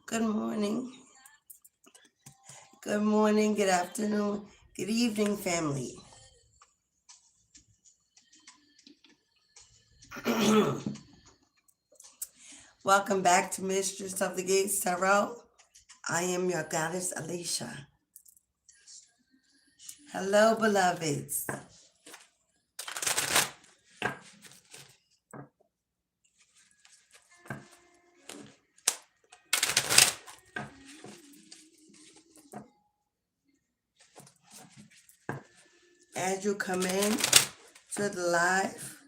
Good morning. Good morning, good afternoon, good evening, family. Welcome back to Mistress of the Gates Tarot. I am your goddess, Alicia. Hello, beloveds. As you come in to the live,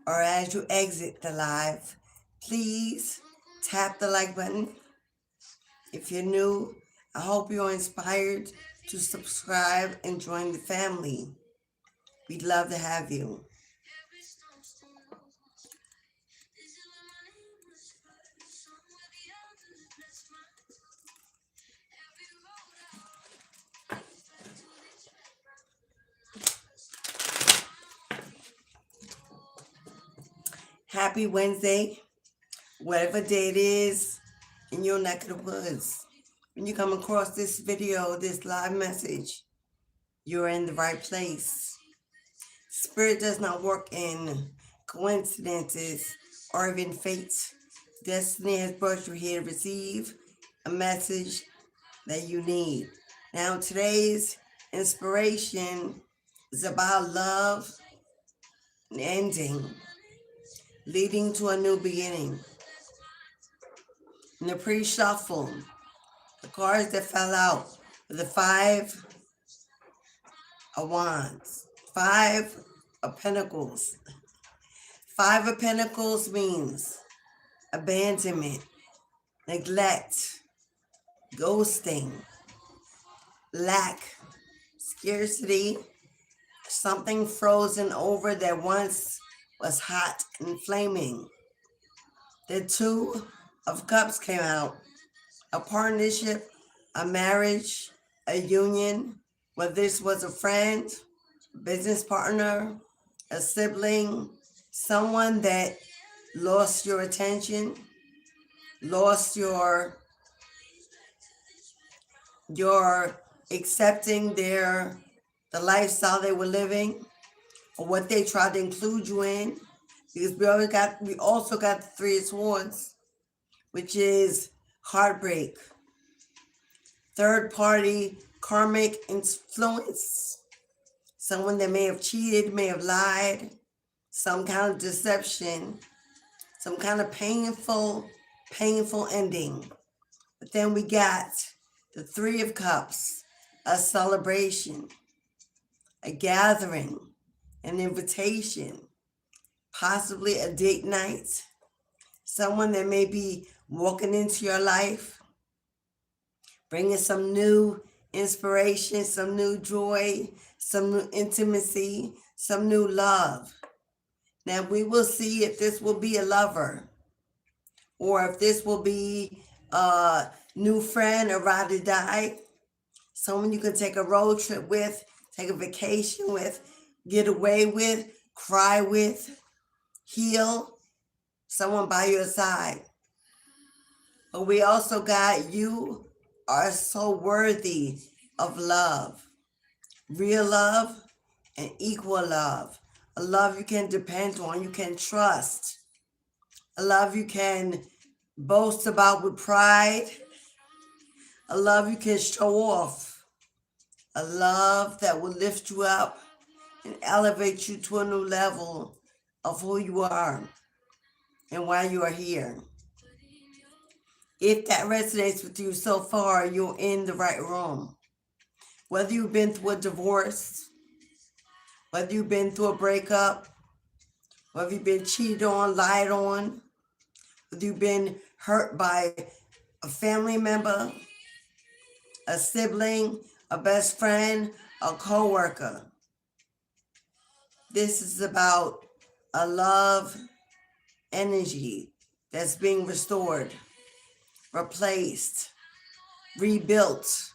or as you exit the live, please tap the like button. If you're new, I hope you're inspired to subscribe and join the family. We'd love to have you. Happy Wednesday, whatever day it is in your neck of the woods. When you come across this video, this live message, you're in the right place. Spirit does not work in coincidences or even fate. Destiny has brought you here to receive a message that you need. Now, today's inspiration is about love and ending, leading to a new beginning. In the pre-shuffle, the cards that fell out were the Five of Wands, Five of Pentacles. Five of Pentacles means abandonment, neglect, ghosting, lack, scarcity, something frozen over that once was hot and flaming. The Two of Cups came out, a partnership, a marriage, a union, whether this was a friend, business partner, a sibling, someone that lost your attention, lost your accepting the lifestyle they were living or what they tried to include you in. Because we also got the Three of Swords, which is heartbreak, third party karmic influence, someone that may have cheated, may have lied, some kind of deception, some kind of painful ending. But then we got the Three of Cups, a celebration, a gathering, an invitation, possibly a date night, someone that may be walking into your life, bringing some new inspiration, some new joy, some new intimacy, some new love. Now we will see if this will be a lover or if this will be a new friend, a ride or die, someone you can take a road trip with, take a vacation with, get away with, cry with, heal, someone by your side. But we also got you are so worthy of love, real love and equal love, a love you can depend on, you can trust, a love you can boast about with pride, a love you can show off, a love that will lift you up and elevate you to a new level of who you are and why you are here. If that resonates with you so far, you're in the right room. Whether you've been through a divorce, whether you've been through a breakup, whether you've been cheated on, lied on, whether you've been hurt by a family member, a sibling, a best friend, a co-worker. This is about a love energy that's being restored, replaced, rebuilt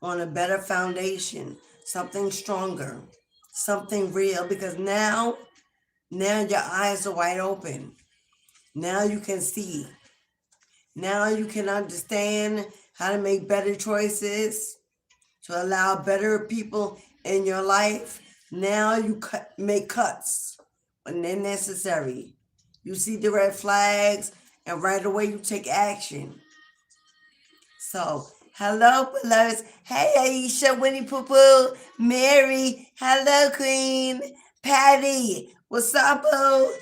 on a better foundation, something stronger, something real, because now your eyes are wide open. Now you can see. Now you can understand how to make better choices, to allow better people in your life. Now you make cuts when they're necessary. You see the red flags, and right away you take action. So, hello, beloveds. Hey, Aisha, Winnie Poo Poo, Mary, hello, Queen, Patty, what's up, boo?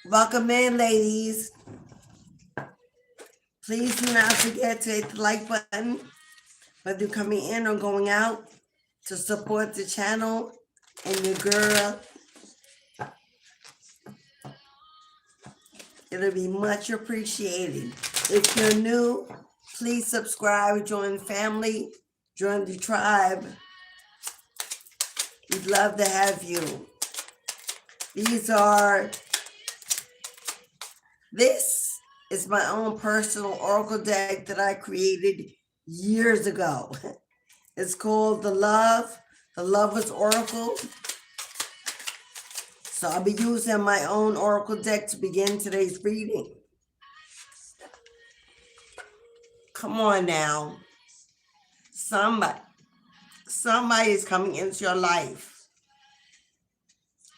Welcome in, ladies. Please do not forget to hit the like button, whether you're coming in or going out, to support the channel and your girl. It'll be much appreciated. If you're new, please subscribe, join the family, join the tribe. We'd love to have you. This is my own personal oracle deck that I created years ago. It's called The Lover's Oracle. So I'll be using my own oracle deck to begin today's reading. Come on now. Somebody is coming into your life.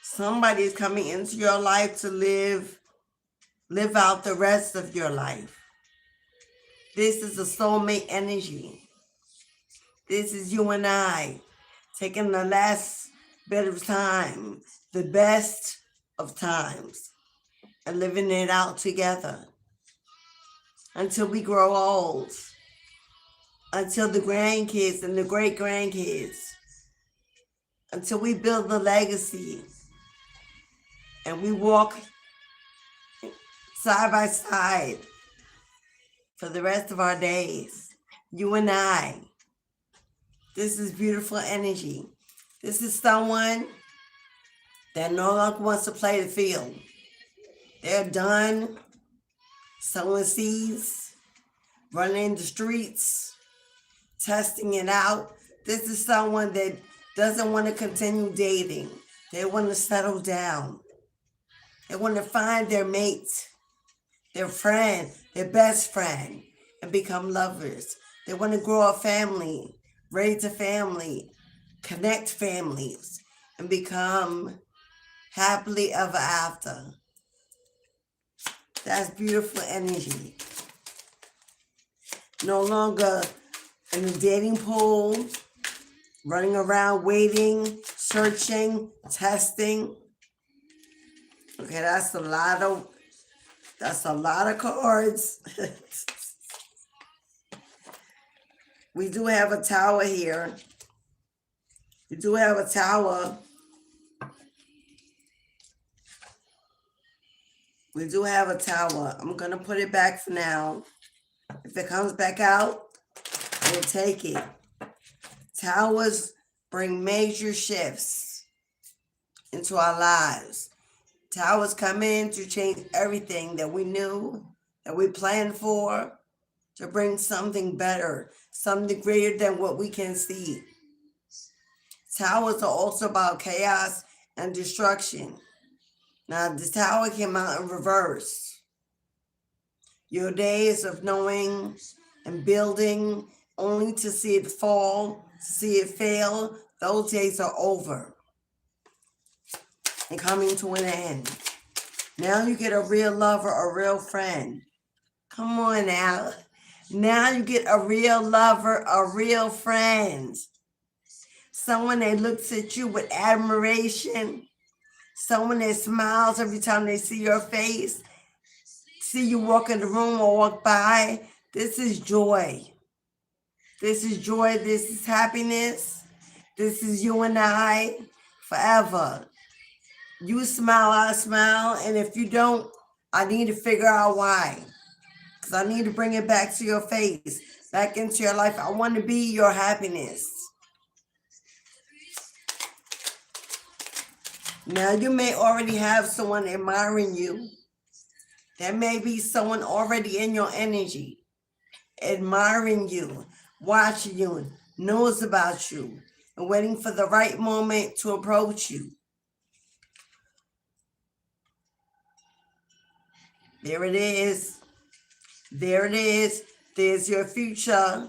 Somebody is coming into your life to live out the rest of your life. This is a soulmate energy. This is you and I taking the last bit of time, the best of times, and living it out together until we grow old, until the grandkids and the great-grandkids, until we build the legacy and we walk side by side for the rest of our days. You and I. This is beautiful energy. This is someone that no longer wants to play the field. They're done sowing seeds, running the streets, testing it out. This is someone that doesn't want to continue dating. They want to settle down. They want to find their mate, their friend, their best friend, and become lovers. They want to grow a family, raise a family, connect families, and become happily ever after. That's beautiful energy. No longer in the dating pool, running around waiting, searching, testing. Okay, that's a lot of cards. We do have a tower here. We do have a tower. We do have a tower. I'm going to put it back for now. If it comes back out, we'll take it. Towers bring major shifts into our lives. Towers come in to change everything that we knew, that we planned for, to bring something better, something greater than what we can see. Towers are also about chaos and destruction. Now, the tower came out in reverse. Your days of knowing and building only to see it fall, to see it fail, those days are over and coming to an end. Now you get a real lover, a real friend. Come on now. Now you get a real lover, a real friend. Someone that looks at you with admiration. Someone that smiles every time they see your face. See you walk in the room or walk by. This is joy. This is joy. This is happiness. This is you and I forever. You smile, I smile. And if you don't, I need to figure out why. Because I need to bring it back to your face, back into your life. I want to be your happiness. Now, you may already have someone admiring you. There may be someone already in your energy, admiring you, watching you, knows about you, and waiting for the right moment to approach you. There it is. There it is. There's your future.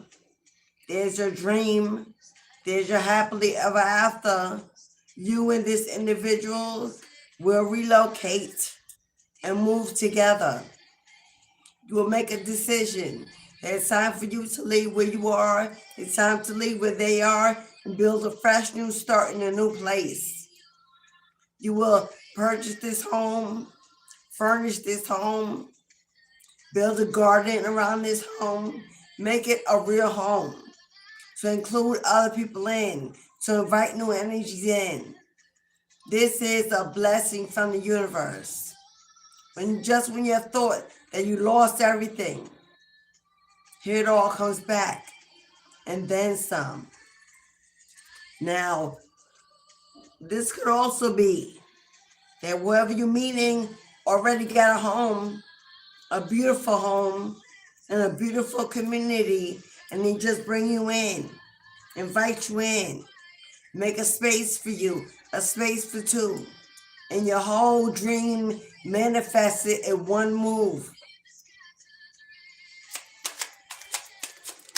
There's your dream. There's your happily ever after. You and this individual will relocate and move together. You will make a decision. It's time for you to leave where you are. It's time to leave where they are and build a fresh new start in a new place. You will purchase this home, furnish this home, build a garden around this home, make it a real home, to include other people in, to invite new energies in. This is a blessing from the universe. When you have thought that you lost everything, here it all comes back, and then some. Now, this could also be that wherever you're meeting already got a home, a beautiful home, and a beautiful community, and they just bring you in, invite you in, make a space for you, a space for two, and your whole dream manifested in one move.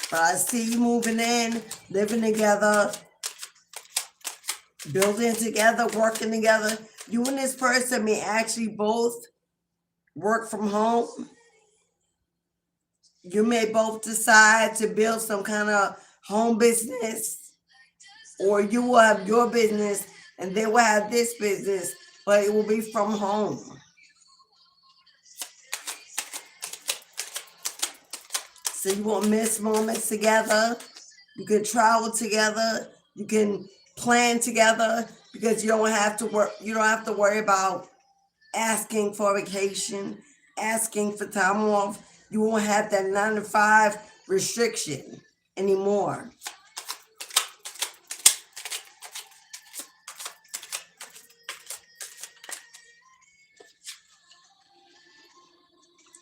But I see you moving in, living together, building together, working together. You and this person may actually both work from home. You may both decide to build some kind of home business, or you will have your business and they will have this business, but it will be from home. So you won't miss moments together. You can travel together. You can plan together, because you don't have to work. You don't have to worry about asking for vacation, asking for time off. You won't have that 9 to 5 restriction anymore.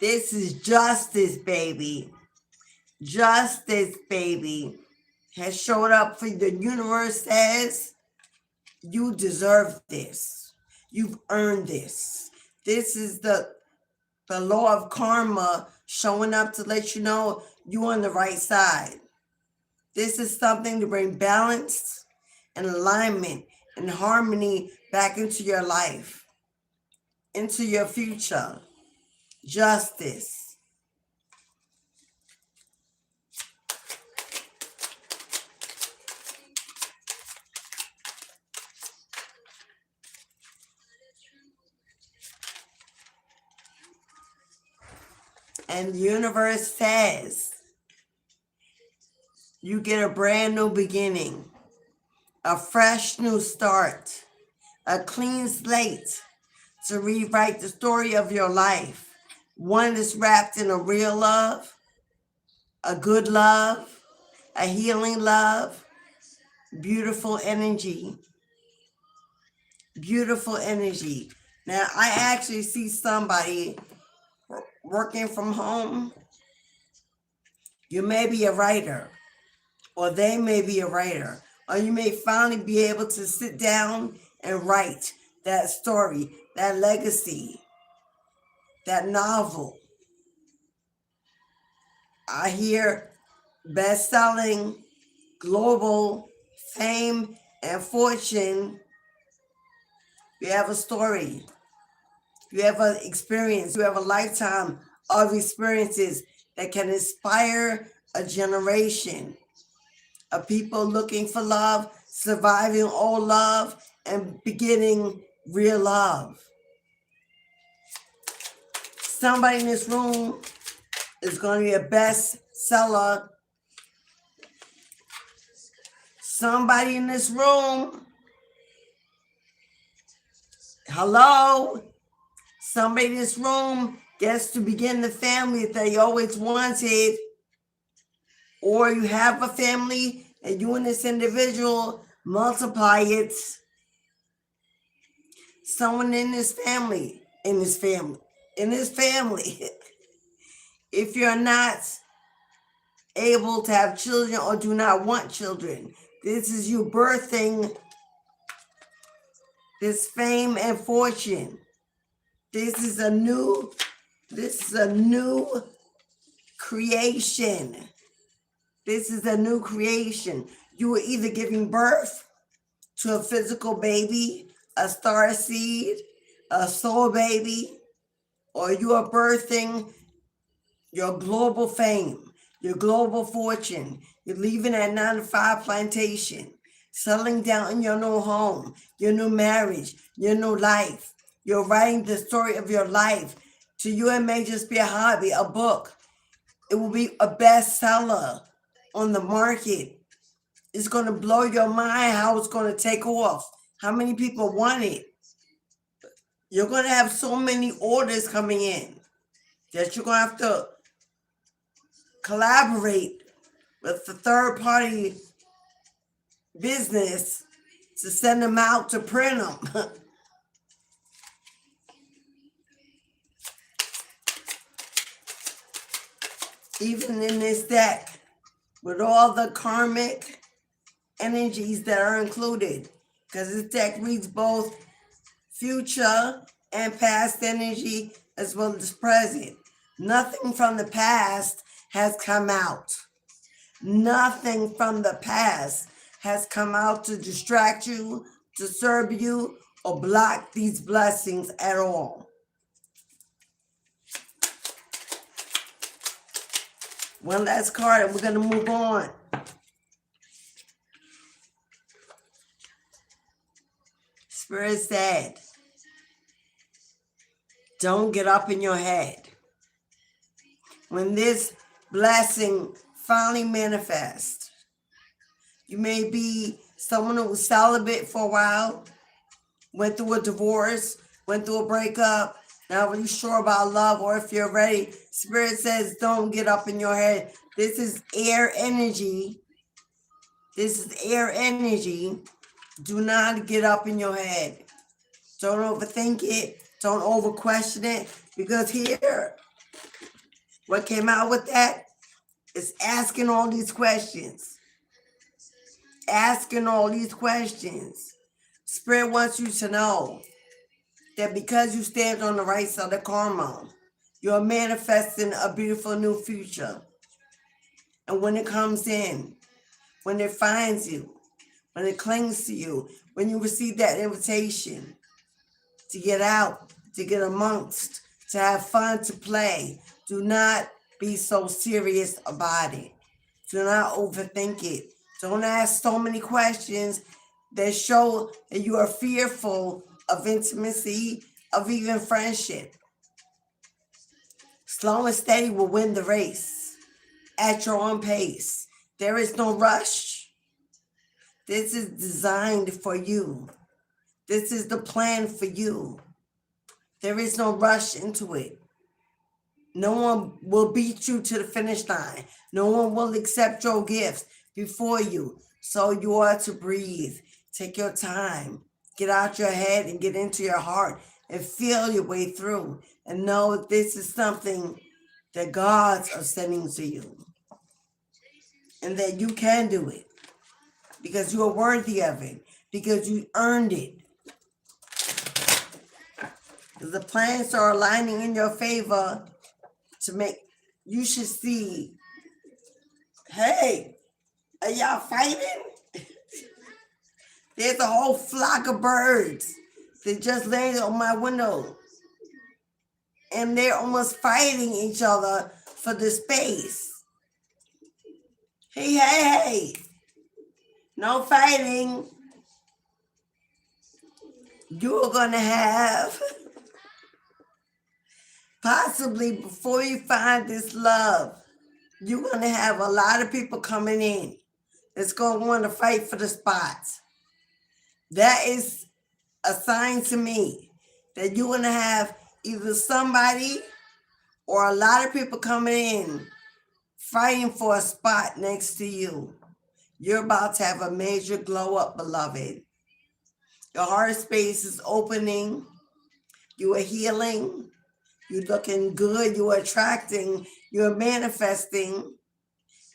This is justice, baby. Justice, baby, has showed up for you. The universe says you deserve this. You've earned this. This is the law of karma showing up to let you know you're on the right side. This is something to bring balance and alignment and harmony back into your life, into your future. Justice. And the universe says you get a brand new beginning, a fresh new start, a clean slate to rewrite the story of your life. One that's wrapped in a real love, a good love, a healing love, beautiful energy. Beautiful energy. Now, I actually see somebody working from home. You may be a writer, or they may be a writer, or you may finally be able to sit down and write that story, that legacy, that novel. I hear best-selling, global fame and fortune. You have a story. You have an experience. You have a lifetime of experiences that can inspire a generation of people looking for love, surviving old love, and beginning real love. Somebody in this room is going to be a bestseller. Somebody in this room, hello? Somebody in this room gets to begin the family that they always wanted. Or you have a family and you and this individual multiply it. Someone in this family, if you're not able to have children or do not want children, this is you birthing this fame and fortune. This is a new creation. This is a new creation. You are either giving birth to a physical baby, a star seed, a soul baby, or you are birthing your global fame, your global fortune. You're leaving that 9-to-5 plantation, settling down in your new home, your new marriage, your new life. You're writing the story of your life. To you, it may just be a hobby, a book. It will be a bestseller on the market. It's going to blow your mind how it's going to take off, how many people want it. You're going to have so many orders coming in that you're going to have to collaborate with the third-party business to send them out to print them. Even in this deck, with all the karmic energies that are included, because this deck reads both future and past energy as well as present. Nothing from the past has come out. Nothing from the past has come out to distract you, disturb you, or block these blessings at all. One last card and we're going to move on. Spirit said, don't get up in your head. When this blessing finally manifests, you may be someone who was celibate for a while, went through a divorce, went through a breakup, not really sure about love, or if you're ready, Spirit says, don't get up in your head. This is air energy. This is air energy. Do not get up in your head. Don't overthink it. Don't over question it. Because here, what came out with that is asking all these questions. Asking all these questions. Spirit wants you to know that because you stand on the right side of karma, you're manifesting a beautiful new future. And when it comes in, when it finds you, when it clings to you, when you receive that invitation to get out, to get amongst, to have fun, to play, do not be so serious about it. Do not overthink it. Don't ask so many questions that show that you are fearful of intimacy, of even friendship. Slow and steady will win the race at your own pace. There is no rush. This is designed for you. This is the plan for you. There is no rush into it. No one will beat you to the finish line. No one will accept your gifts before you. So you are to breathe. Take your time. Get out your head and get into your heart and feel your way through. And know this is something that gods are sending to you. And that you can do it. Because you are worthy of it. Because you earned it. The planets are aligning in your favor to make, you should see, hey, are y'all fighting? There's a whole flock of birds that just landed on my window. And they're almost fighting each other for the space. Hey, hey, hey. No fighting. You're going to have, possibly before you find this love, you're going to have a lot of people coming in that's going to want to fight for the spots. That is a sign to me that you're going to have either somebody or a lot of people coming in fighting for a spot next to you. You're about to have a major glow up, beloved. Your heart space is opening. You are healing. You're looking good. You are attracting. You're manifesting.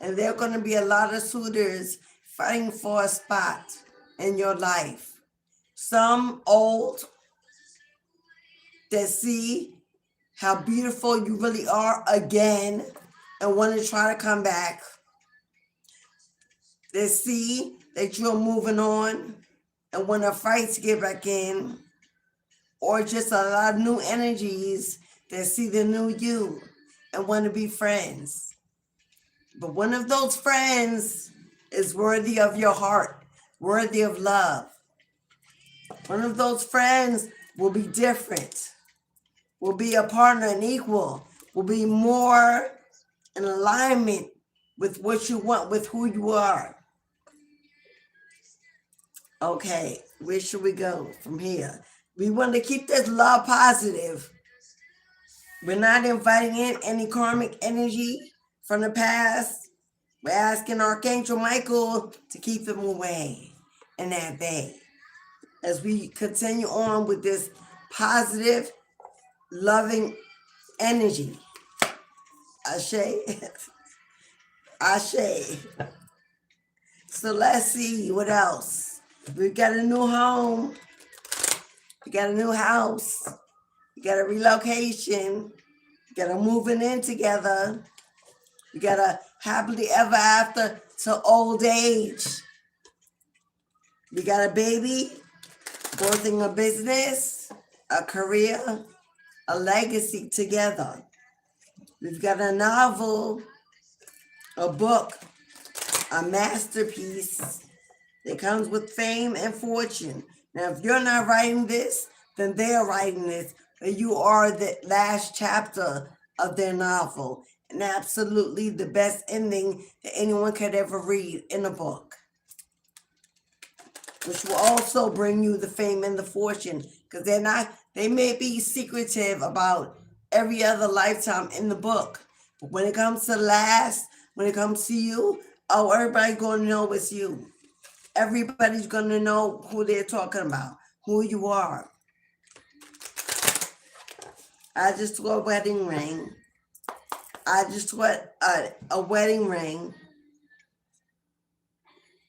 And there are going to be a lot of suitors fighting for a spot in your life. Some old that see how beautiful you really are again. and want to try to come back. They see that you're moving on and want to fight to get back in, or just a lot of new energies that see the new you and want to be friends. But one of those friends is worthy of your heart, worthy of love. One of those friends will be different, will be a partner and equal, will be more in alignment with what you want, with who you are. Okay, where should we go from here? We want to keep this love positive. We're not inviting in any karmic energy from the past. We're asking Archangel Michael to keep them away and at bay as we continue on with this positive, loving energy. Ashe. Ashe. So let's see what else. We got a new home. We got a new house. We got a relocation. We got a moving in together. We got a happily ever after to old age. We got a baby, birthing a business, a career, a legacy together. We've got a novel, a book, a masterpiece that comes with fame and fortune. Now, if you're not writing this, then they're writing this. But you are the last chapter of their novel, and absolutely the best ending that anyone could ever read in a book, which will also bring you the fame and the fortune, because they may be secretive about every other lifetime in the book. But when it comes to last, when it comes to you, oh, everybody's going to know it's you. Everybody's going to know who they're talking about, who you are. I just saw a wedding ring. I just saw a wedding ring.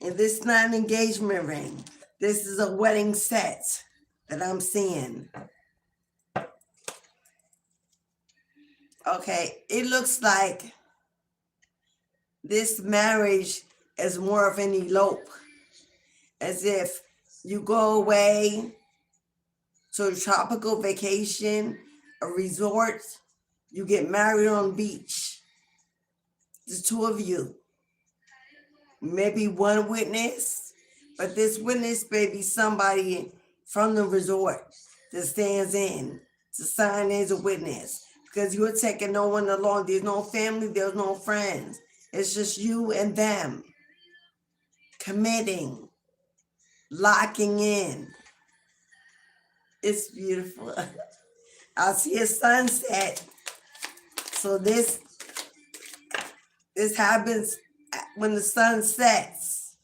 And this is not an engagement ring. This is a wedding set that I'm seeing. Okay, it looks like this marriage is more of an elope, as if you go away to a tropical vacation, a resort, you get married on the beach. The two of you. Maybe one witness, but this witness may be somebody from the resort that stands in to sign as a witness, because you're taking no one along. There's no family, there's no friends. It's just you and them committing, locking in. It's beautiful. I see a sunset. So this happens when the sun sets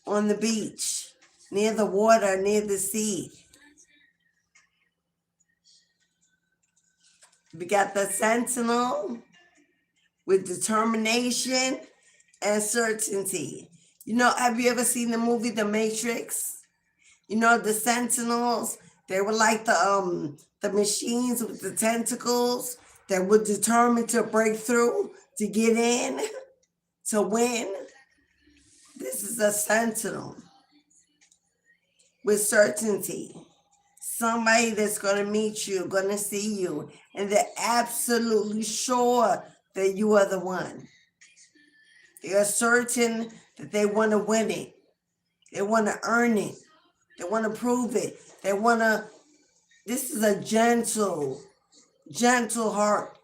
on the beach, near the water, near the sea. We got the sentinel with determination and certainty. You know, have you ever seen the movie The Matrix? You know, the sentinels, they were like the machines with the tentacles that were determined to break through, to get in, to win. This is a sentinel with certainty. Somebody that's going to meet you, going to see you, and they're absolutely sure that you are the one. They are certain that they want to win it. They want to earn it. They want to prove it. They want to, this is a gentle heart.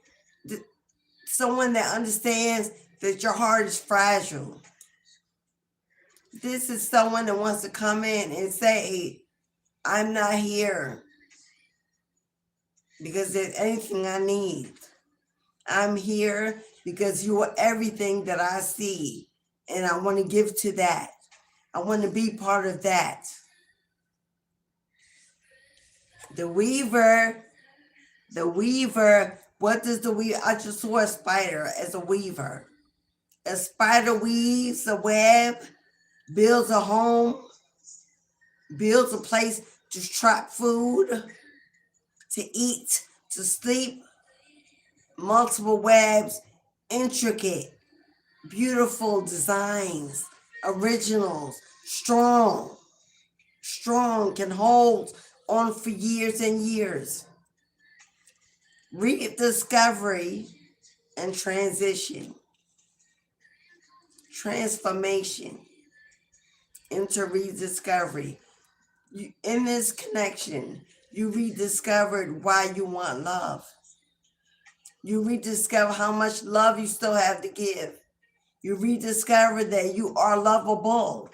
Someone that understands that your heart is fragile. This is someone that wants to come in and say, I'm not here because there's anything I need. I'm here because you are everything that I see, and I want to give to that. I want to be part of that. The weaver, what does the weaver? I just saw a spider as a weaver. A spider weaves a web, builds a home, builds a place to trap food, to eat, to sleep, multiple webs intricate, beautiful designs, originals, strong, can hold on for years and years. Rediscovery and transition, transformation into rediscovery. In this connection, you rediscovered why you want love. You rediscover how much love you still have to give. You rediscover that you are lovable.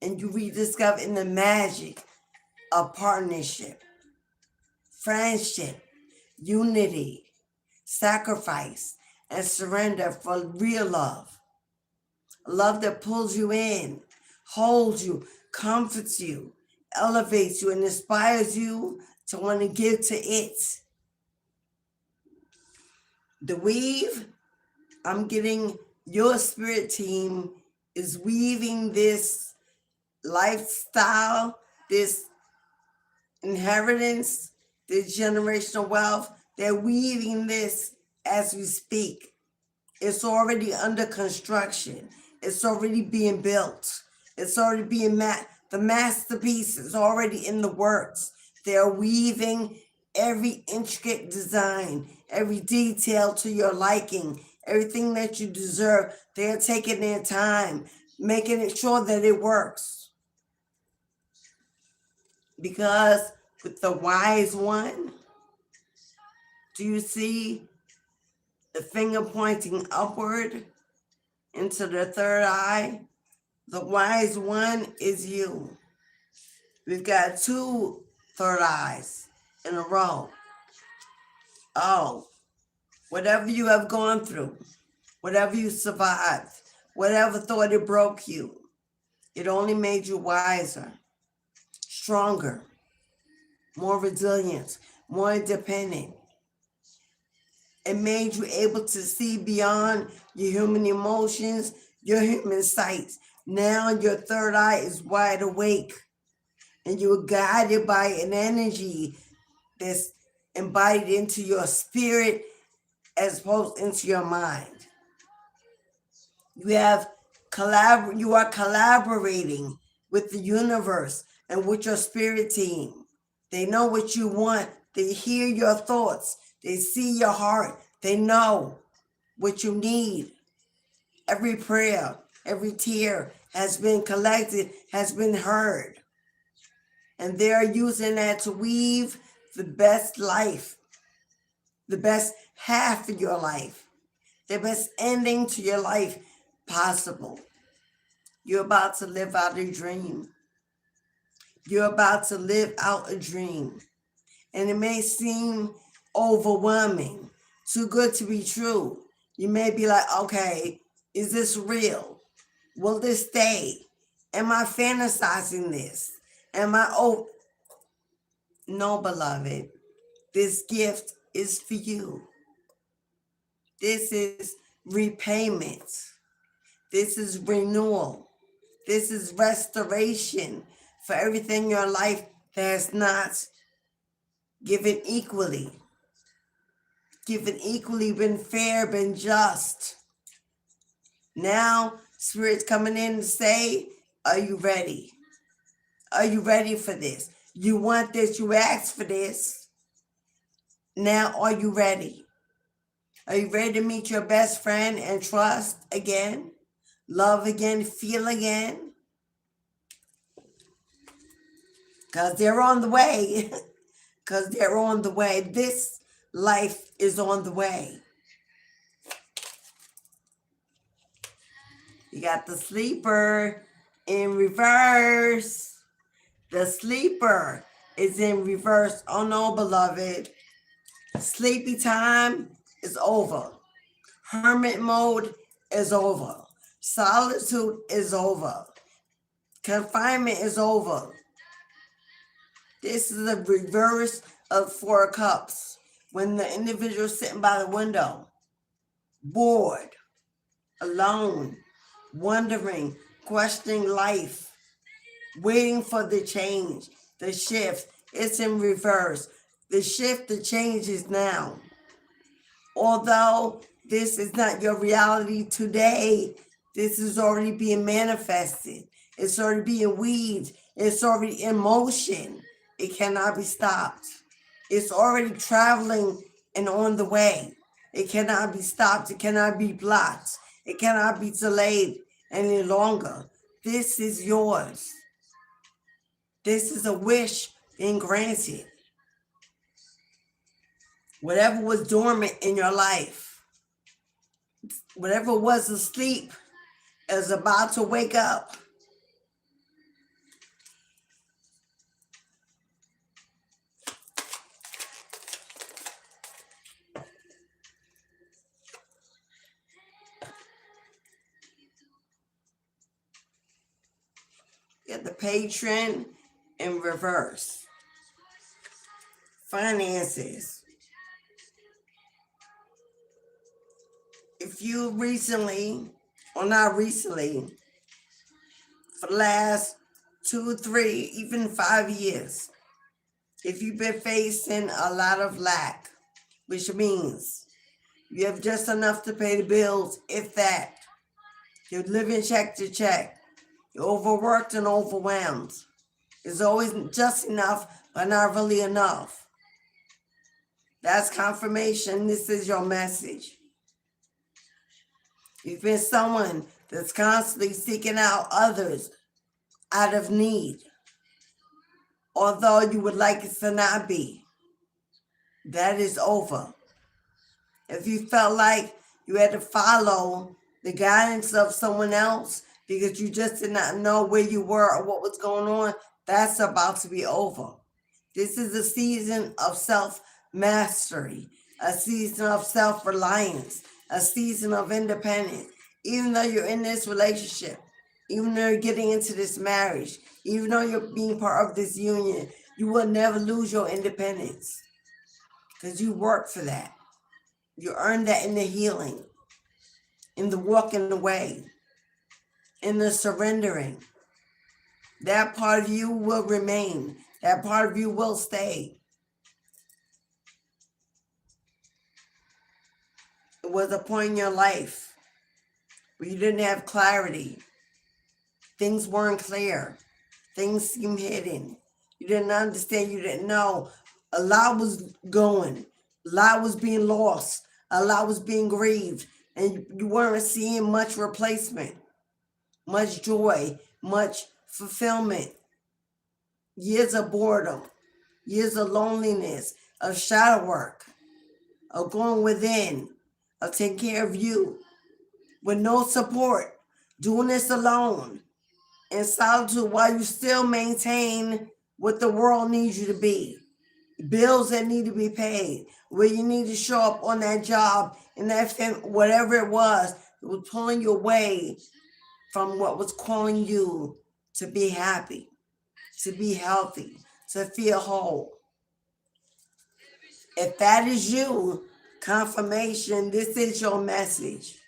And you rediscover in the magic of partnership, friendship, unity, sacrifice, and surrender for real love. Love that pulls you in, holds you, comforts you, elevates you, and inspires you to want to give to it. The weave, I'm getting your spirit team is weaving this lifestyle, this inheritance, this generational wealth. They're weaving this as we speak. It's already under construction. It's already being built. It's already being the masterpiece is already in the works. They're weaving every intricate design, every detail to your liking, everything that you deserve. They're taking their time, making it sure that it works. Because with the wise one, do you see the finger pointing upward into the third eye? The wise one is you. We've got 2 third eyes in a row. Oh, whatever you have gone through, whatever you survived, whatever thought it broke you, it only made you wiser, stronger, more resilient, more independent. It made you able to see beyond your human emotions, your human sight. Now your third eye is wide awake and you're guided by an energy that's embodied into your spirit as opposed into your mind. You are collaborating with the universe and with your spirit team. They know what you want. They hear your thoughts. They see your heart. They know what you need. Every prayer, every tear has been collected, has been heard. And they're using that to weave the best life, the best half of your life, the best ending to your life possible. You're about to live out a dream. You're about to live out a dream. And it may seem overwhelming, too good to be true. You may be like, okay, is this real? Will this stay? Am I fantasizing this? No, beloved, this gift is for you. This is repayment. This is renewal. This is restoration for everything in your life that has not given equally, been fair, been just. Now, Spirit's coming in to say, are you ready? Are you ready for this? You want this, you asked for this. Now, are you ready? Are you ready to meet your best friend and trust again? Love again, feel again? Because they're on the way. Because they're on the way. This life is on the way. You got the sleeper in reverse. The sleeper is in reverse. Oh no, beloved. Sleepy time is over. Hermit mode is over. Solitude is over. Confinement is over. This is the reverse of 4 of Cups. When the individual is sitting by the window, bored, alone, wondering, questioning life, waiting for the change, the shift. It's in reverse. The shift, the change is now. Although This is not your reality today. This is already being manifested. It's already being weaved. It's already in motion. It cannot be stopped. It's already traveling and on the way. It cannot be stopped. It cannot be blocked. It cannot be delayed any longer. This is yours. This is a wish being granted. Whatever was dormant in your life, whatever was asleep, is about to wake up. Get the patron in reverse. Finances. If you recently, or not recently, for the last 2, 3, even 5 years, if you've been facing a lot of lack, which means you have just enough to pay the bills, if that, you're living check to check, you're overworked and overwhelmed, it's always just enough, but not really enough. That's confirmation. This is your message. You've been someone that's constantly seeking out others out of need, although you would like it to not be. That is over. If you felt like you had to follow the guidance of someone else because you just did not know where you were or what was going on, that's about to be over. This is a season of self-mastery, a season of self-reliance, a season of independence. Even though you're in this relationship, even though you're getting into this marriage, even though you're being part of this union, you will never lose your independence because you work for that. You earn that in the healing, in the walking away, in the surrendering. That part of you will remain. That part of you will stay. It was a point in your life where you didn't have clarity. Things weren't clear. Things seemed hidden. You didn't understand. You didn't know. A lot was going. A lot was being lost. A lot was being grieved. And you weren't seeing much replacement, much joy, much fulfillment. Years of boredom, years of loneliness, of shadow work, of going within, of taking care of you with no support, doing this alone in solitude while you still maintain what the world needs you to be. Bills that need to be paid, where you need to show up on that job, in that whatever it was pulling you away from what was calling you to be happy, to be healthy, to feel whole. If that is you, confirmation, this is your message.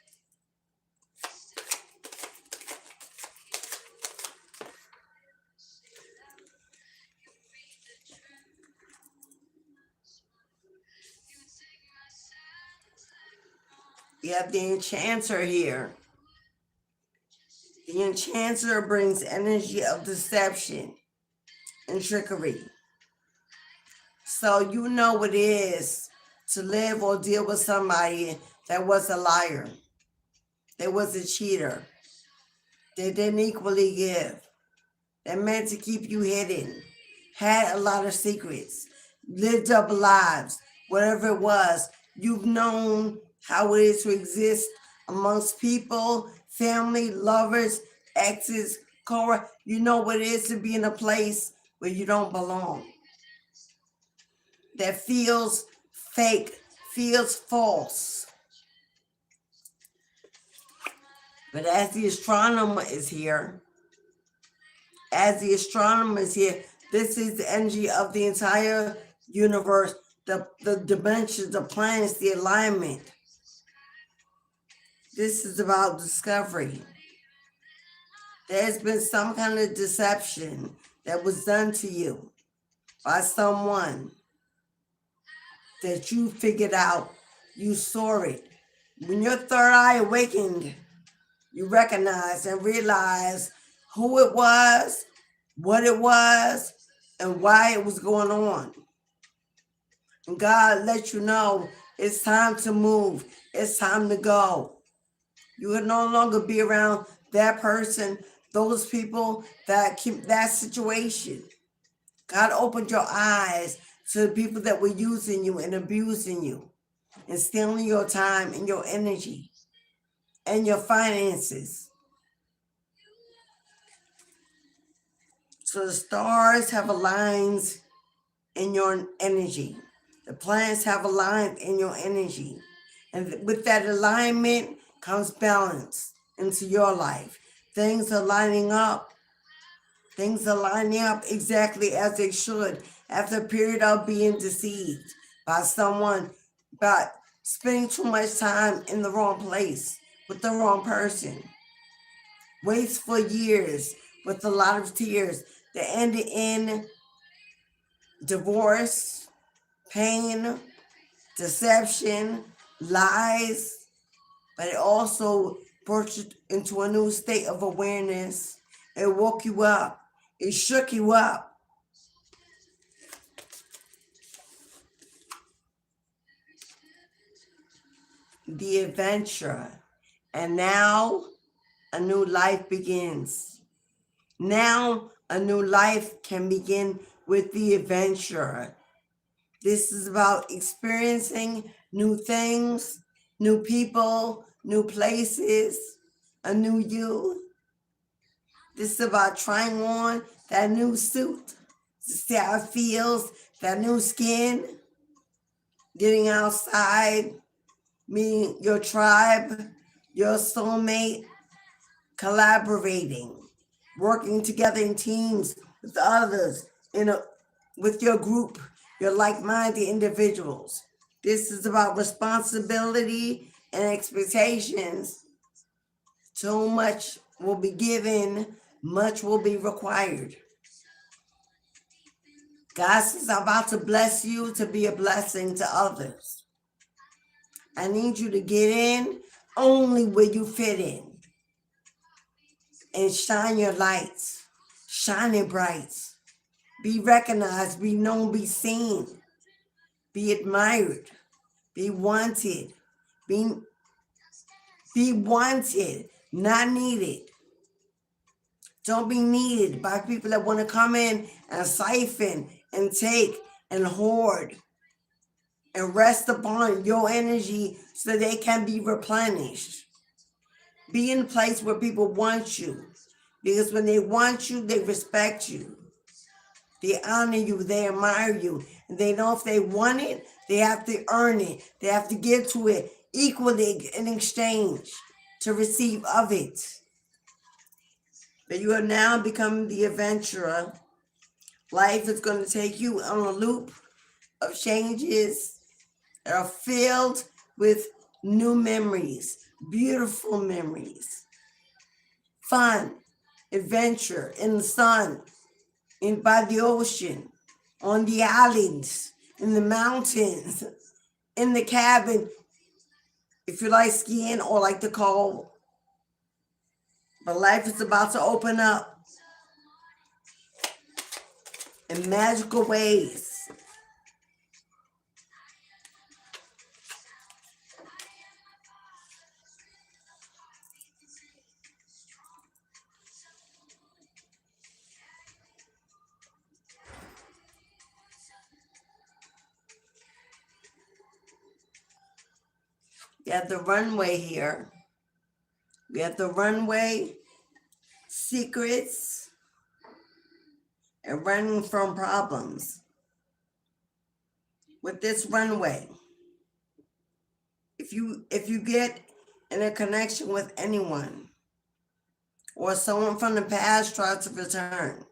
You have the enchanter here. The enchanter brings energy of deception and trickery. So you know what it is to live or deal with somebody that was a liar, that was a cheater, that didn't equally give, that meant to keep you hidden, had a lot of secrets, lived double lives, whatever it was. You've known how it is to exist amongst people, family, lovers, exes, co-workers. You know what it is to be in a place where you don't belong. That feels fake, feels false. But as the astronomer is here, this is the energy of the entire universe, the dimensions, the planets, the alignment. This is about discovery. There's been some kind of deception that was done to you by someone that you figured out, you saw it, When your third eye awakened, you recognize and realize who it was, what it was, and why it was going on. And God let you know it's time to move. It's time to go. You will no longer be around that person, those people, that situation. God opened your eyes to the people that were using you and abusing you and stealing your time and your energy and your finances. So the stars have aligned in your energy. The planets have aligned in your energy. And with that alignment comes balance into your life. Things are lining up. Things are lining up exactly as they should after a period of being deceived by someone, by spending too much time in the wrong place with the wrong person. Wasteful years with a lot of tears that ended in divorce, pain, deception, lies, but it also brought you into a new state of awareness. It woke you up. It shook you up. The adventure. And now a new life begins. Now a new life can begin with the adventure. This is about experiencing new things, new people, new places, a new you. This is about trying on that new suit to see how it feels, that new skin, getting outside, meeting your tribe, your soulmate, collaborating, working together in teams with others, with your group, your like-minded individuals. This is about responsibility and expectations. Too much will be given, much will be required. God says, I'm about to bless you to be a blessing to others. I need you to get in only where you fit in and shine your lights, shine it bright. Be recognized, be known, be seen, be admired, be wanted, be wanted, not needed. Don't be needed by people that want to come in and siphon and take and hoard and rest upon your energy so they can be replenished. Be in a place where people want you, because when they want you, they respect you. They honor you, they admire you, and they know if they want it, they have to earn it. They have to give to it equally in exchange to receive of it. But you are now becoming the adventurer. Life is going to take you on a loop of changes that are filled with new memories, beautiful memories, fun, adventure in the sun, in by the ocean, on the islands, in the mountains, in the cabin, if you like skiing or like the cold. But life is about to open up in magical ways. We have the runway here. We have the runway, secrets, and running from problems. With this runway, if you get in a connection with anyone or someone from the past tries to return,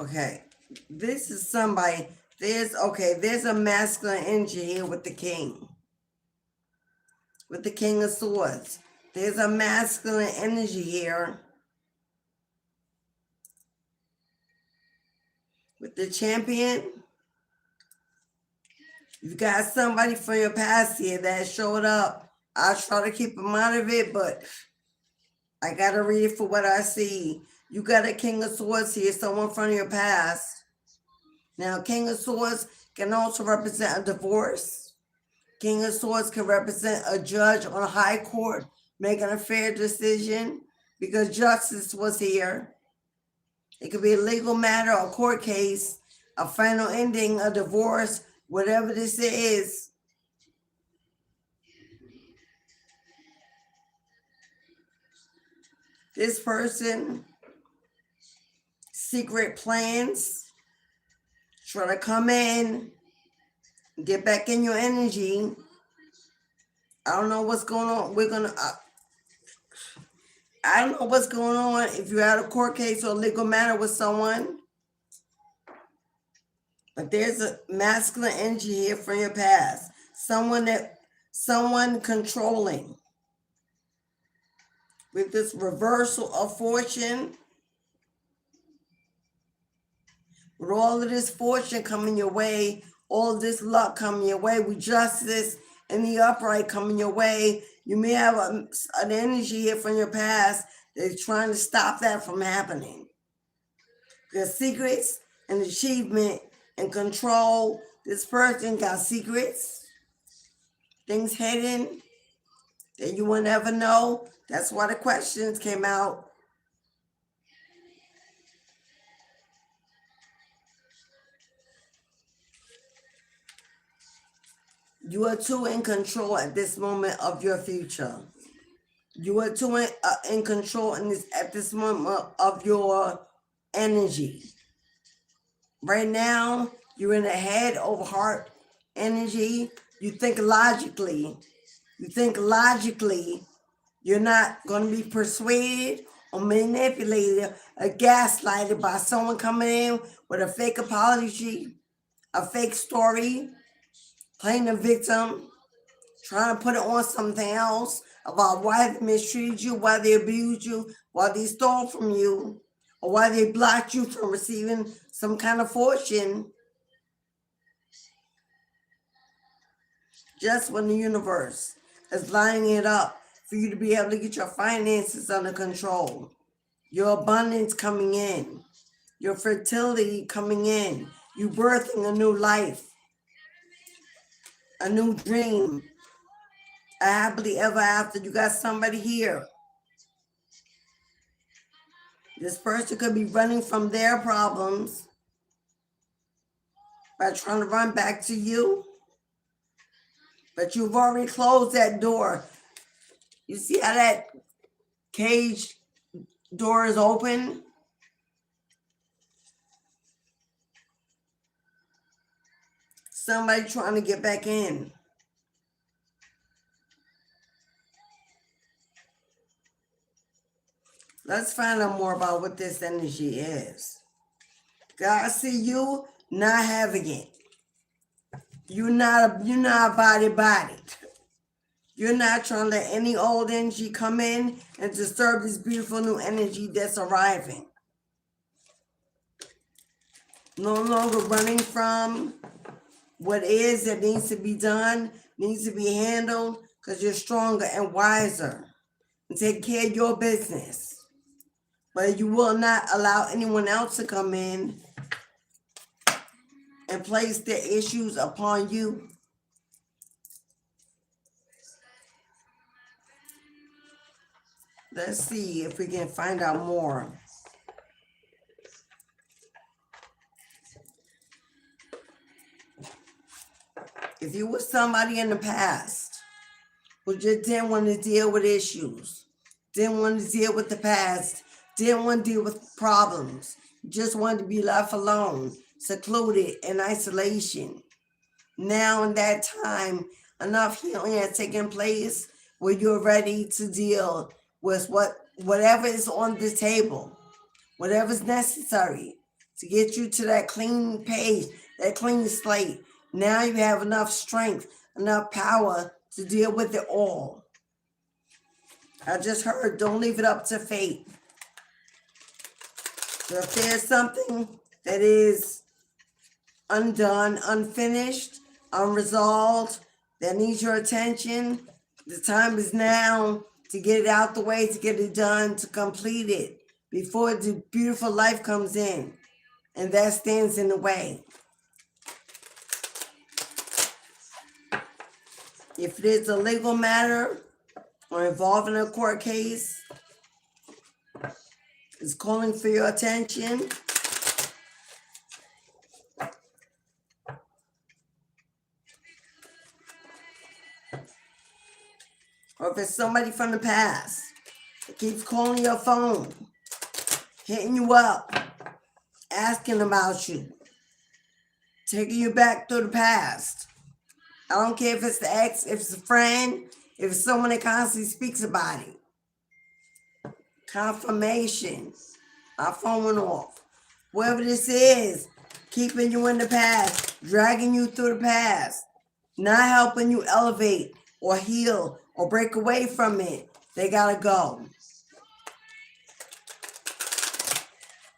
okay, this is somebody, there's a masculine energy here with the king of swords. There's a masculine energy here with the champion You got somebody from your past here that showed up. I try to keep them out of it, but I got to read it for what I see. You got a King of Swords here, someone from your past. Now, King of Swords can also represent a divorce. King of Swords can represent a judge on a high court making a fair decision because justice was here. It could be a legal matter, a court case, a final ending, a divorce, whatever this is. This person, secret plans, try to come in, get back in your energy. I don't know what's going on. I don't know what's going on if you had a court case or a legal matter with someone. But there's a masculine energy here from your past. Someone controlling. With this reversal of fortune, with all of this fortune coming your way, all of this luck coming your way, with justice and the upright coming your way, you may have an energy here from your past that's trying to stop that from happening. There's secrets and achievement and control. This person got secrets, things hidden that you will never know. That's why the questions came out. You are too in control at this moment of your future. You are too in control at this moment of your energy. Right now, you're in a head over heart energy. You think logically. You're not going to be persuaded or manipulated or gaslighted by someone coming in with a fake apology, a fake story, playing the victim, trying to put it on something else about why they mistreated you, why they abused you, why they stole from you, or why they blocked you from receiving some kind of fortune. Just when the universe is lining it up for you to be able to get your finances under control, your abundance coming in, your fertility coming in, you birthing a new life, a new dream, a happily ever after. You got somebody here. This person could be running from their problems by trying to run back to you, but you've already closed that door. You see how that cage door is open? Somebody trying to get back in. Let's find out more about what this energy is. God, see you not having it. You're not body. You're not trying to let any old energy come in and disturb this beautiful new energy that's arriving. No longer running from what is that needs to be done, needs to be handled, because you're stronger and wiser and take care of your business. But you will not allow anyone else to come in and place their issues upon you. Let's see if we can find out more. If you were somebody in the past who just didn't want to deal with issues, didn't want to deal with the past, didn't want to deal with problems, just wanted to be left alone, secluded in isolation. Now in that time, enough healing has taken place where you're ready to deal with whatever is on the table, whatever's necessary to get you to that clean page, that clean slate. Now you have enough strength, enough power to deal with it all. I just heard, don't leave it up to fate. So if there's something that is undone, unfinished, unresolved, that needs your attention. The time is now to get it out the way, to get it done, to complete it before the beautiful life comes in. And that stands in the way. If it is a legal matter or involving a court case, it's calling for your attention. Or if it's somebody from the past that keeps calling your phone, hitting you up, asking about you, taking you back through the past. I don't care if it's the ex, if it's a friend, if it's someone that constantly speaks about it. Confirmation. My phone went off. Whoever this is, keeping you in the past, dragging you through the past, not helping you elevate or heal or break away from it, they gotta go.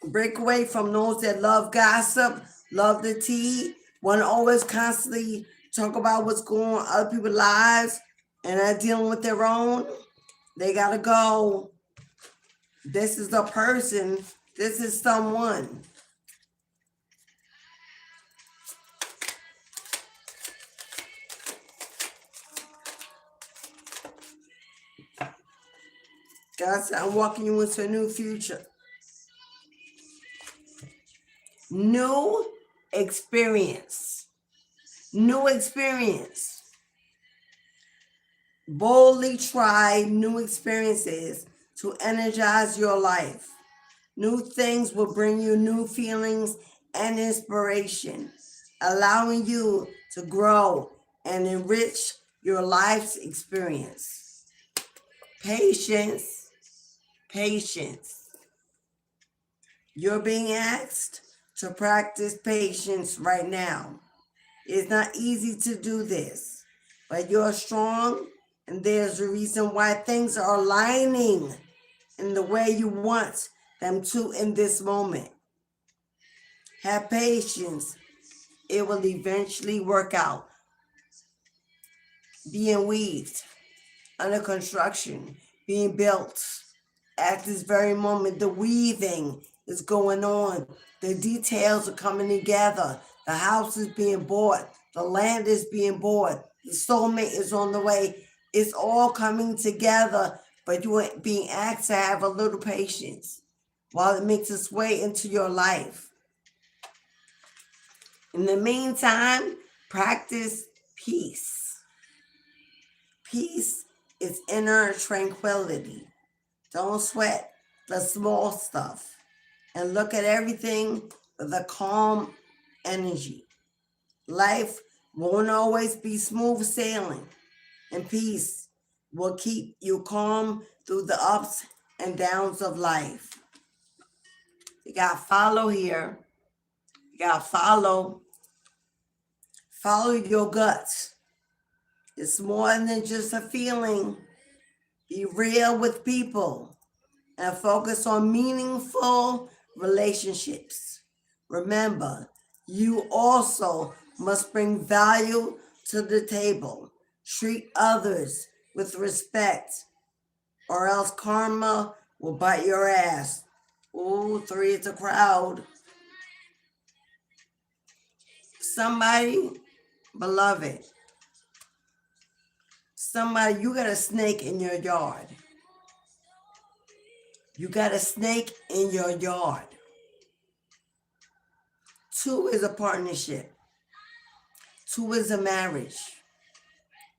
Break away from those that love gossip, love the tea, want to always constantly talk about what's going on in other people's lives and not dealing with their own. They gotta go. This is a person. This is someone. God said, I'm walking you into a new future. New experience. New experience. Boldly try new experiences to energize your life. New things will bring you new feelings and inspiration, allowing you to grow and enrich your life's experience. Patience. Patience. You're being asked to practice patience right now. It's not easy to do this, but you're strong, and there's a reason why things are aligning in the way you want them to in this moment. Have patience. It will eventually work out. Being weaved, under construction, being built. At this very moment, the weaving is going on. The details are coming together. The house is being bought. The land is being bought. The soulmate is on the way. It's all coming together, but you are being asked to have a little patience while it makes its way into your life. In the meantime, practice peace. Peace is inner tranquility. Don't sweat the small stuff and look at everything with a calm energy. Life won't always be smooth sailing, and peace will keep you calm through the ups and downs of life. You got to follow here. You got to follow your guts. It's more than just a feeling. Be real with people and focus on meaningful relationships. Remember, you also must bring value to the table. Treat others with respect, or else karma will bite your ass. Ooh, 3 is a crowd. Somebody, beloved, somebody, you got a snake in your yard. You got a snake in your yard. 2 is a partnership. 2 is a marriage.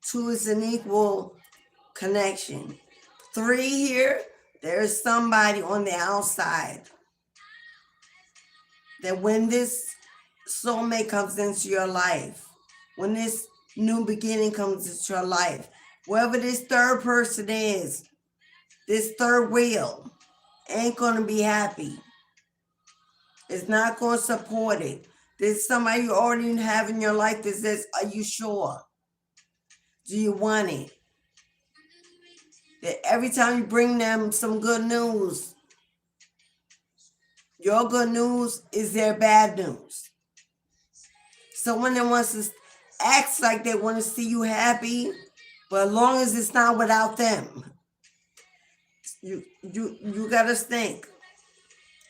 2 is an equal connection. 3 here, there's somebody on the outside that when this soulmate comes into your life, when this new beginning comes into your life, whoever this third person is, this third wheel ain't going to be happy. It's not going to support it. There's somebody you already have in your life that says, are you sure? Do you want it? That every time you bring them some good news, your good news is their bad news. Someone that wants to acts like they want to see you happy, but as long as it's not without them, you gotta think.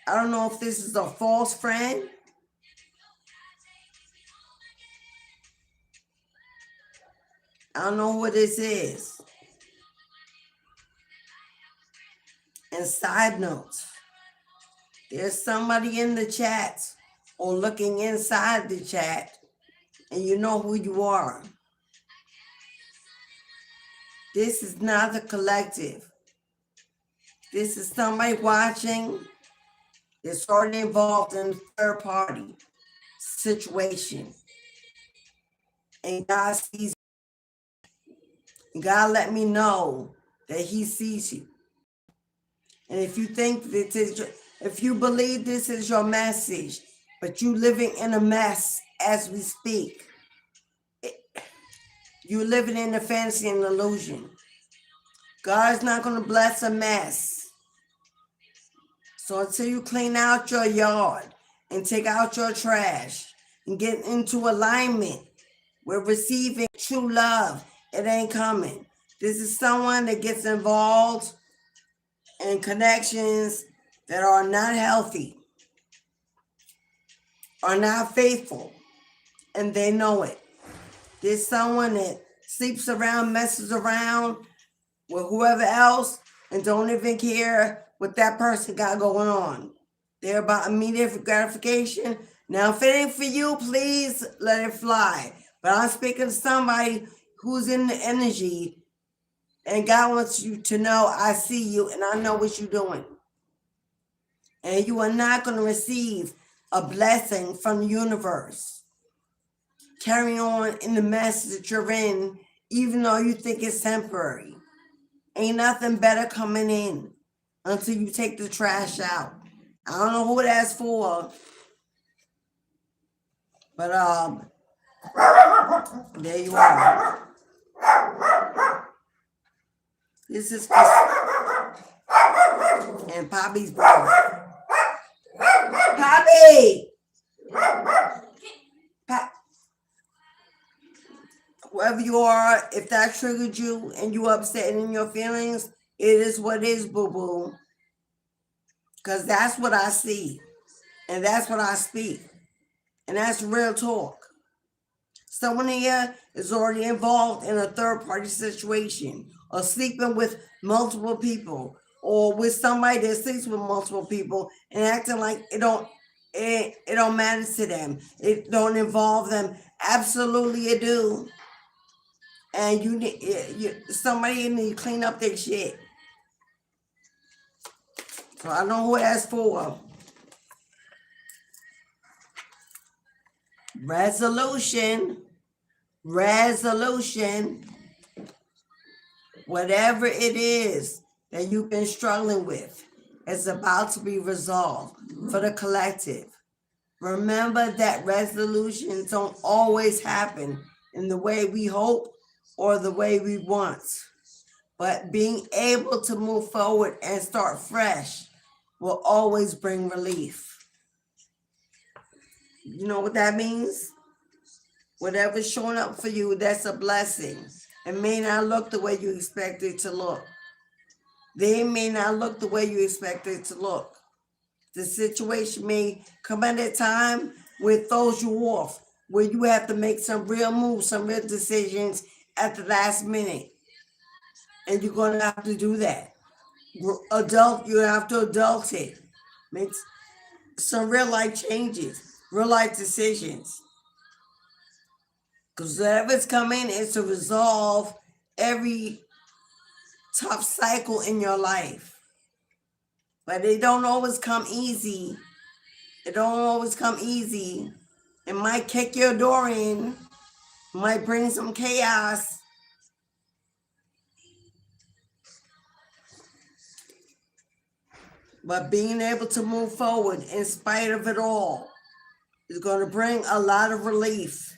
I don't know if this is a false friend. I don't know what this is. And side note, there's somebody in the chat or looking inside the chat, and you know who you are. This is not the collective. This is somebody watching that's already involved in a third party situation. And God sees you. God let me know that he sees you. And if you think this is, if you believe this is your message, but you living in a mess as we speak, you living in a fantasy and illusion. God's not going to bless a mess. So until you clean out your yard and take out your trash and get into alignment with receiving true love, it ain't coming. This is someone that gets involved in connections that are not healthy, are not faithful, and they know it. There's someone that sleeps around, messes around with whoever else, and don't even care what that person got going on. They're about immediate gratification. Now, if it ain't for you, please let it fly. But I'm speaking to somebody who's in the energy, and God wants you to know, I see you, and I know what you're doing. And you are not going to receive a blessing from the universe. Carry on in the mess that you're in, even though you think it's temporary. Ain't nothing better coming in until you take the trash out. I don't know who that's for, but there you are. This is and Poppy's brother. Poppy! Whoever you are, if that triggered you and you upset in your feelings, it is what it is, boo-boo. Because that's what I see. And that's what I speak. And that's real talk. Someone here is already involved in a third-party situation, or sleeping with multiple people, or with somebody that sleeps with multiple people and acting like it don't matter to them. It don't involve them. Absolutely it do. And somebody need to clean up their shit. So I don't know who that's for. Resolution. Whatever it is that you've been struggling with is about to be resolved for the collective. Remember that resolutions don't always happen in the way we hope or the way we want. But being able to move forward and start fresh will always bring relief. You know what that means? Whatever's showing up for you, that's a blessing. It may not look the way you expect it to look. They may not look the way you expect it to look. The situation may come at a time where it throws you off, where you have to make some real moves, some real decisions at the last minute. And you're going to have to do that. You have to adult it. Make some real life changes, real life decisions. Because whatever's coming is to resolve every tough cycle in your life. But it don't always come easy. It don't always come easy. It might kick your door in, might bring some chaos. But being able to move forward in spite of it all is going to bring a lot of relief.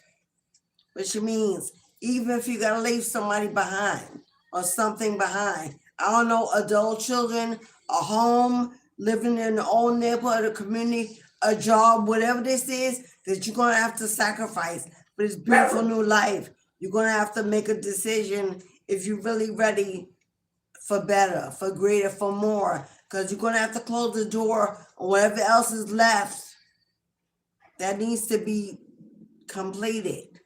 Which means even if you got to leave somebody behind or something behind, I don't know, adult children, a home, living in the old neighborhood, a community, a job, whatever this is, that you're going to have to sacrifice. for this beautiful new life. You're going to have to make a decision if you're really ready for better, for greater, for more, because you're going to have to close the door on whatever else is left that needs to be completed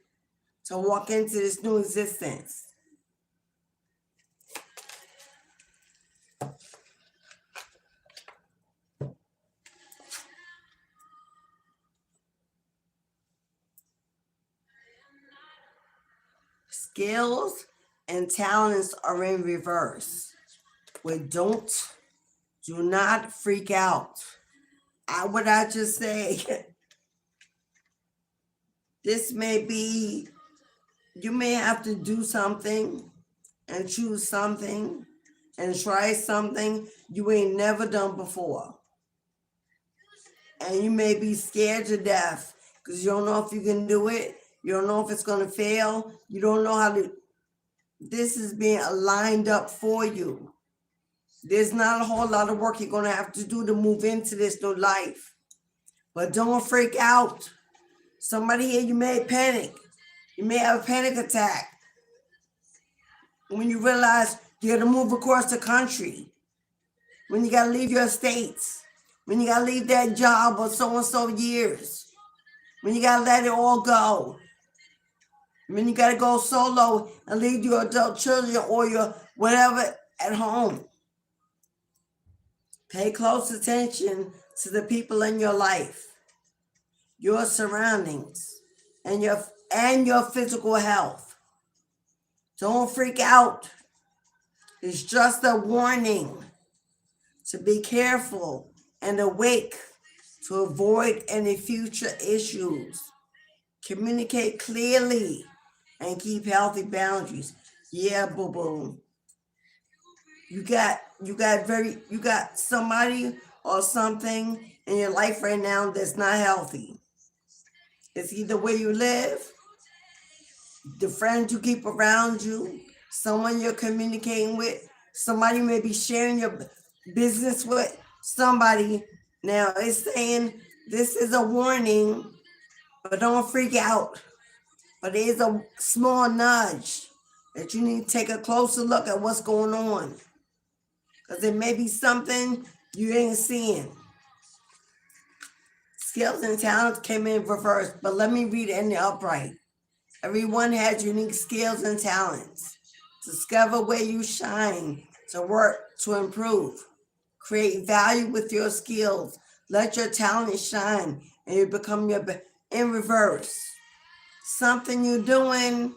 to walk into this new existence. Skills and talents are in reverse. Do not freak out. What I just say, this may be, you may have to do something and choose something and try something you ain't never done before. And you may be scared to death because you don't know if you can do it. You don't know if it's going to fail. You don't know how to. This is being lined up for you. There's not a whole lot of work you're going to have to do to move into this new life. But don't freak out. Somebody here, you may panic. You may have a panic attack when you realize you got to move across the country, when you got to leave your states, when you got to leave that job for so-and-so years, when you got to let it all go, when you got to go solo and leave your adult children or your whatever at home. Pay close attention to the people in your life, your surroundings, and your physical health. Don't freak out. It's just a warning to be careful and awake to avoid any future issues. Communicate clearly and keep healthy boundaries. Yeah, boo-boo. You got somebody or something in your life right now that's not healthy. It's either where you live, the friends you keep around you, someone you're communicating with, somebody you may be sharing your business with, somebody. Now it's saying this is a warning, but don't freak out. But there's a small nudge that you need to take a closer look at what's going on. Because it may be something you ain't seeing. Skills and talents came in reverse, but let me read it in the upright. Everyone has unique skills and talents. Discover where you shine, to work, to improve. Create value with your skills. Let your talent shine, and you become in reverse. Something you're doing,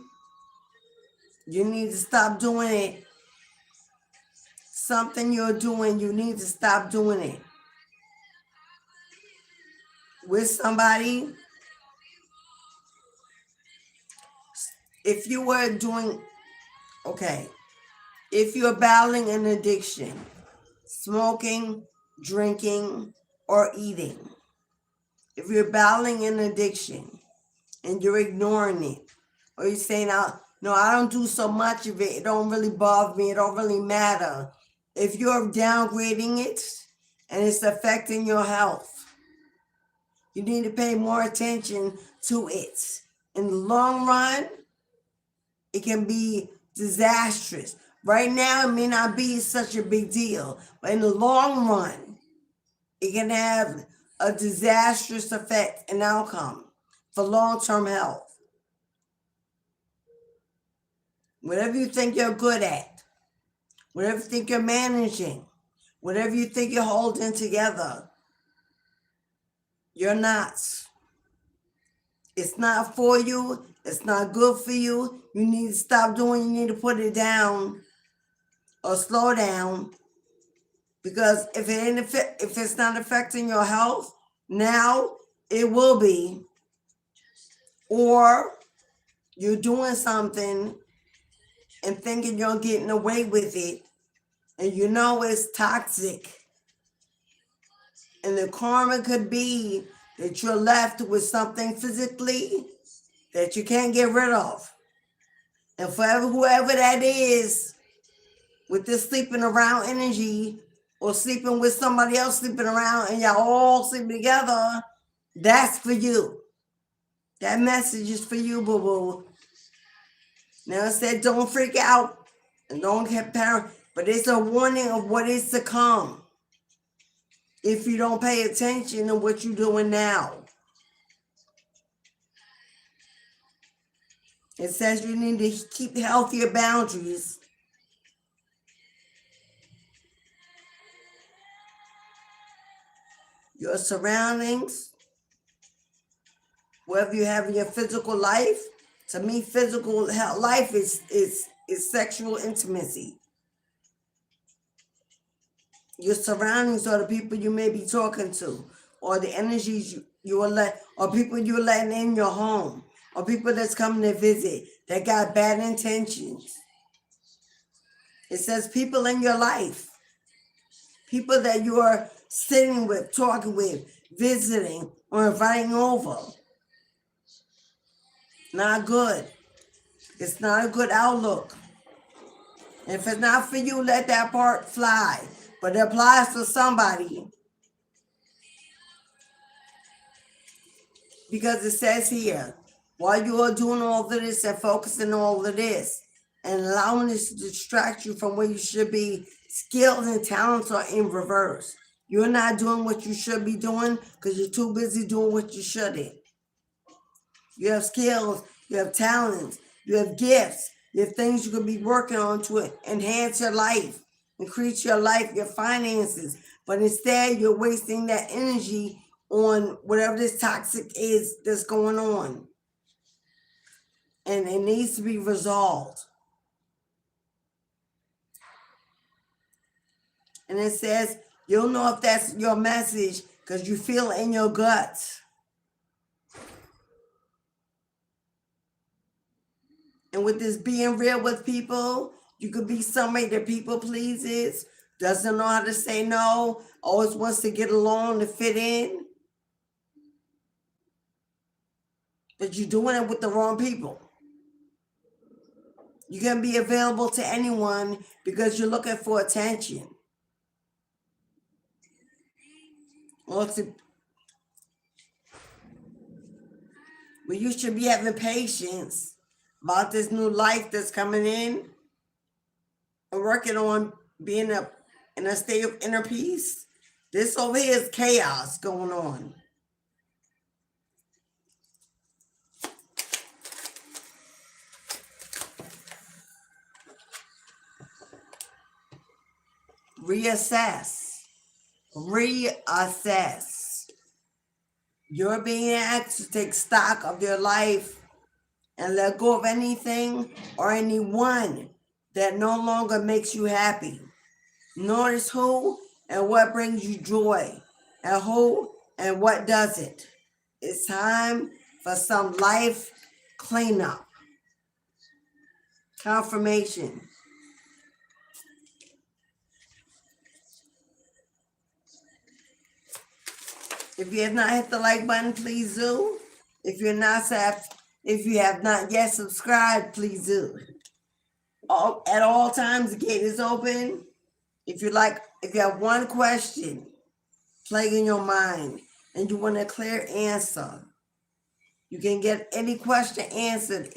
you need to stop doing it. Something you're doing, you need to stop doing it. With somebody, if you were doing, if you're battling an addiction, smoking, drinking, or eating, if you're battling an addiction and you're ignoring it, or you're saying, no, I don't do so much of it, it don't really bother me, it don't really matter. If you're downgrading it and it's affecting your health, you need to pay more attention to it. In the long run, it can be disastrous. Right now, it may not be such a big deal, but in the long run, it can have a disastrous effect and outcome for long-term health. Whatever you think you're good at, whatever you think you're managing, whatever you think you're holding together, you're not. It's not for you. It's not good for you. You need to stop doing. You need to put it down or slow down, because if it's not affecting your health now, it will be. Or you're doing something and thinking you're getting away with it, and you know it's toxic. And the karma could be that you're left with something physically that you can't get rid of. And forever, whoever that is, with this sleeping around energy, or sleeping with somebody else sleeping around, and y'all all sleeping together, that's for you. That message is for you, boo-boo. Now it said don't freak out and don't get paranoid, but it's a warning of what is to come if you don't pay attention to what you're doing now. It says you need to keep healthier boundaries. Your surroundings, wherever you have in your physical life. To me, physical life is sexual intimacy. Your surroundings are the people you may be talking to, or the energies you are let, or people you're letting in your home, or people that's coming to visit that got bad intentions. It says people in your life, people that you are sitting with, talking with, visiting, or inviting over. Not good. It's not a good outlook. If it's not for you, let that part fly. But it applies to somebody. Because it says here, while you are doing all of this and focusing on all of this and allowing this to distract you from where you should be, skills and talents are in reverse. You're not doing what you should be doing because you're too busy doing what you shouldn't. You have skills, you have talents, you have gifts, you have things you could be working on to enhance your life, increase your life, your finances. But instead, you're wasting that energy on whatever this toxic is that's going on. And it needs to be resolved. And it says, you'll know if that's your message because you feel it in your guts. And with this being real with people, you could be somebody that people pleases, doesn't know how to say no, always wants to get along to fit in. But you're doing it with the wrong people. You can be available to anyone because you're looking for attention. Well, you should be having patience about this new life that's coming in and working on being in a state of inner peace. This over here is chaos going on. Reassess. You're being asked to take stock of your life and let go of anything or anyone that no longer makes you happy. Notice who and what brings you joy, and who and what doesn't. It's time for some life cleanup. Confirmation. If you have not hit the like button, please do. If you have not yet subscribed, please do. At all times, the gate is open. If you have one question plaguing your mind and you want a clear answer, you can get any question answered.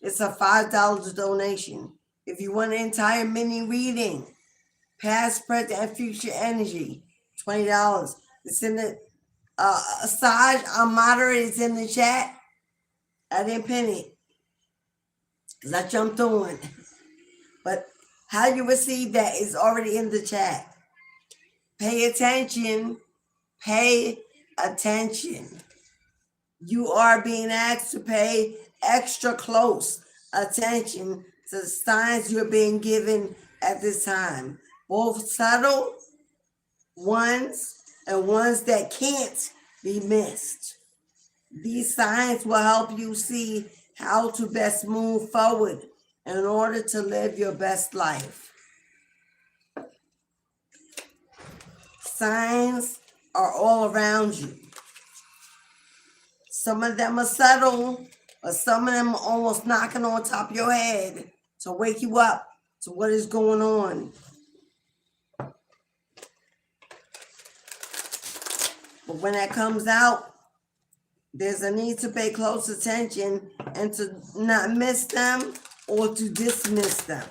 It's a $5 donation. If you want an entire mini reading, past, present, and future energy, $20. It's in the Saj, our moderator, is in the chat. I didn't pin it because I jumped on. But how you receive that is already in the chat. Pay attention. Pay attention. You are being asked to pay extra close attention to the signs you're being given at this time. Both subtle ones and ones that can't be missed. These signs will help you see how to best move forward in order to live your best life. Signs are all around you. Some of them are subtle, but some of them are almost knocking on top of your head to wake you up to what is going on. But when that comes out, There's a need to pay close attention and to not miss them or to dismiss them.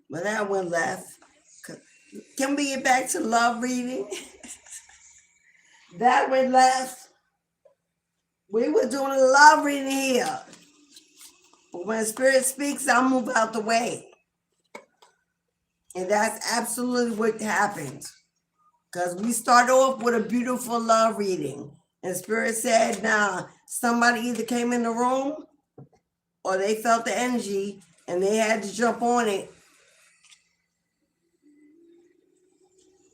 But that one left. Can we get back to love reading? That one left. We were doing a love reading here. But when Spirit speaks, I'll move out the way. And that's absolutely what happened. Because we started off with a beautiful love reading. And Spirit said, nah, somebody either came in the room or they felt the energy and they had to jump on it.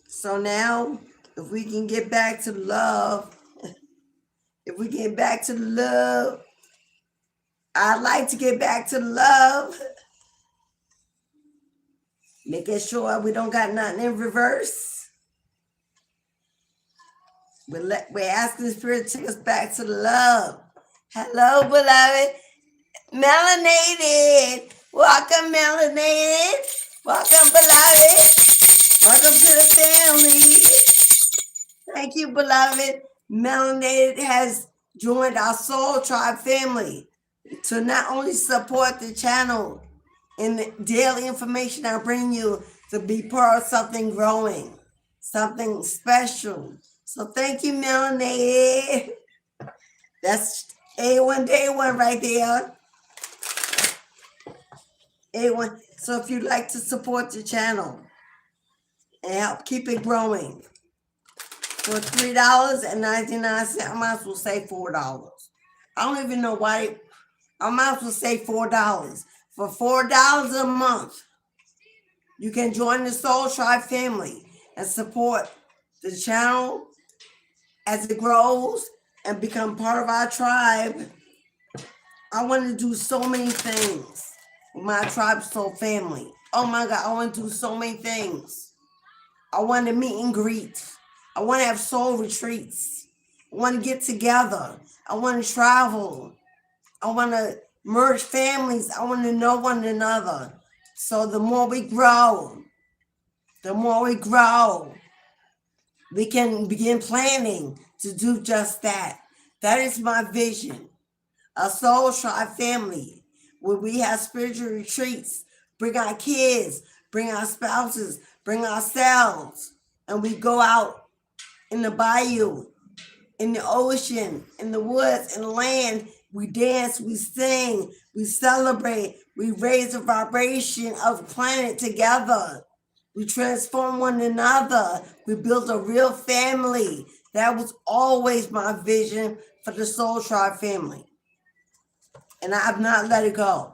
So now, if we can get back to love, if we get back to love, I'd like to get back to love. Making sure we don't got nothing in reverse. We're asking the Spirit to take us back to love. Hello, beloved. Melanated. Welcome, melanated. Welcome, beloved. Welcome to the family. Thank you, beloved. Melanated has joined our Soul Tribe family to not only support the channel and the daily information I bring you, to be part of something growing, something special. So thank you, Melanated. That's A1 Day 1 right there. A1. So if you'd like to support the channel and help keep it growing, for $3.99, I might as well say $4. I don't even know why. I might as well say $4. For $4 a month, you can join the Soul Tribe family and support the channel as it grows and become part of our tribe. I want to do so many things with my Tribe Soul family. Oh my God, I want to do so many things. I want to meet and greet. I want to have soul retreats. I want to get together. I want to travel. I want to merge families. I want to know one another. So the more we grow, we can begin planning to do just that. That is my vision. A Soul Tribe family where we have spiritual retreats, bring our kids, bring our spouses, bring ourselves, and we go out in the bayou, in the ocean, in the woods, in the land. We dance, we sing, we celebrate, we raise the vibration of the planet together. We transform one another. We build a real family. That was always my vision for the Soul Tribe family. And I have not let it go.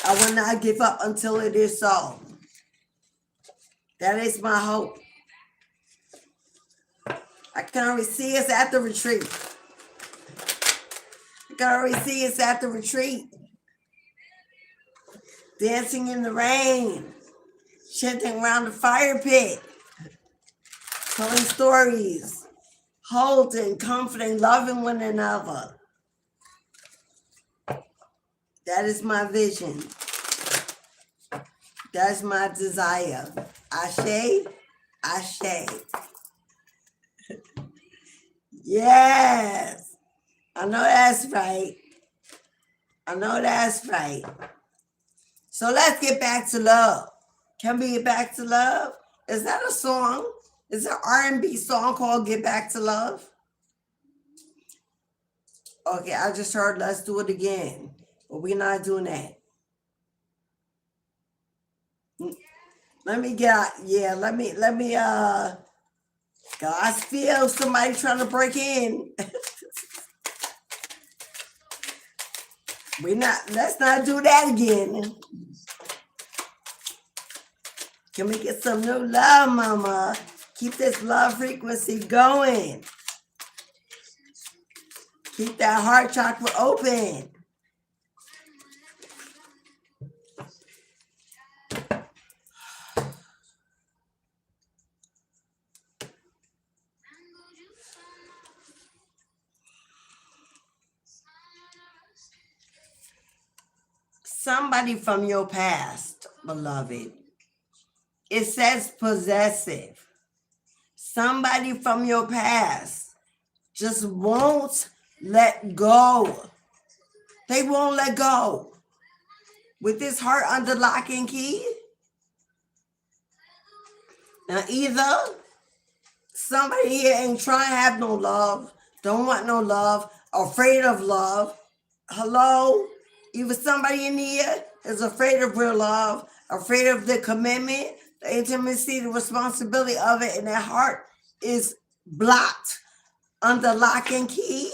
I will not give up until it is so. That is my hope. I can already see us at the retreat. I can already see us at the retreat. Dancing in the rain. Chanting around the fire pit. Telling stories. Holding, comforting, loving one another. That is my vision. That is my desire. Ashe, ashe. Yes. I know that's right. I know that's right. So let's get back to love. Can we get back to love? Is that a song? Is an R&B song called Get Back to Love? Okay, I just heard let's do it again. But we're not doing that. Let me I feel somebody trying to break in. Let's not do that again. Can we get some new love, mama? Keep this love frequency going. Keep that heart chakra open. somebody from your past, beloved. It says possessive. Somebody from your past just won't let go. They won't let go. With this heart under lock and key, now either somebody here ain't trying to have no love, don't want no love, afraid of love. Hello? Either somebody in here is afraid of real love, afraid of the commitment, the intimacy, the responsibility of it, and their heart is blocked under lock and key.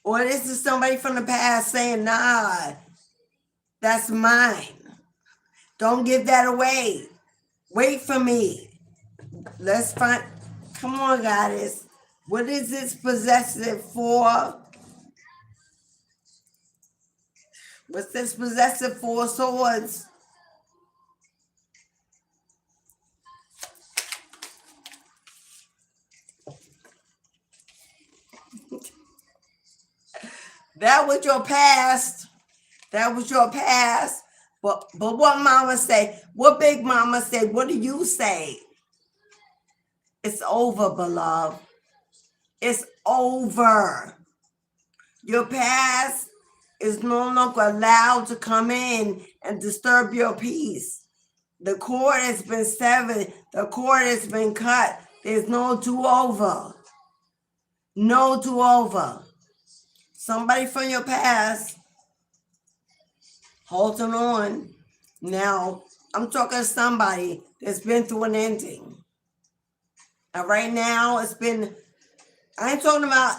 Or this is somebody from the past saying, nah, that's mine. Don't give that away. Wait for me. Let's find, come on, goddess. What is this possessive for? What's this possessive for, swords? That was your past. That was your past. But what mama say? What big mama say? What do you say? It's over, beloved. It's over. Your past is no longer allowed to come in and disturb your peace. The cord has been severed. The cord has been cut. There's no do-over. No do-over. Somebody from your past holding on. Now, I'm talking to somebody that's been through an ending. And right now, it's been, I ain't talking about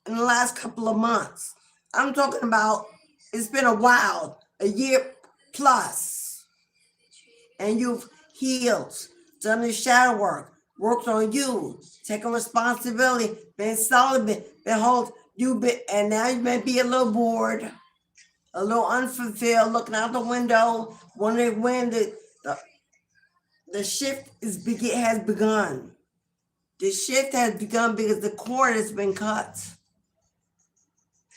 in the last couple of months. I'm talking about it's been a while, a year plus. And you've healed, done the shadow work, worked on you, taken responsibility, been celibate, been hold, and now you may be a little bored, a little unfulfilled, looking out the window, wondering when the shift has begun. The shift has begun because the cord has been cut.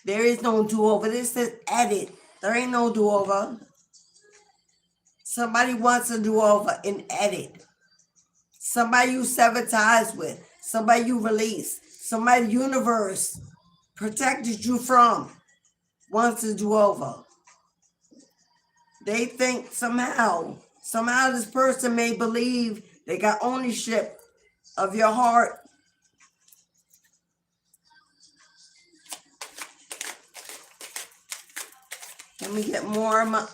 There is no do-over. This says edit. There ain't no do-over. Somebody wants a do-over and edit. Somebody you sever ties with. Somebody you release. Somebody the universe protected you from wants to do over. They think somehow this person may believe they got ownership of your heart. Let me get more of my...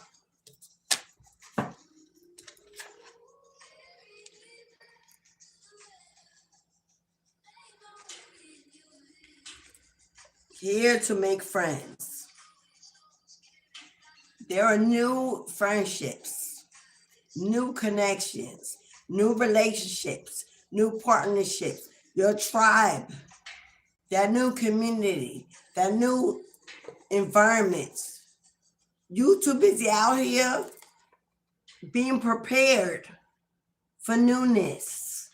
Here to make friends. There are new friendships, new connections, new relationships, new partnerships, your tribe, that new community, that new environment. You too busy out here being prepared for newness,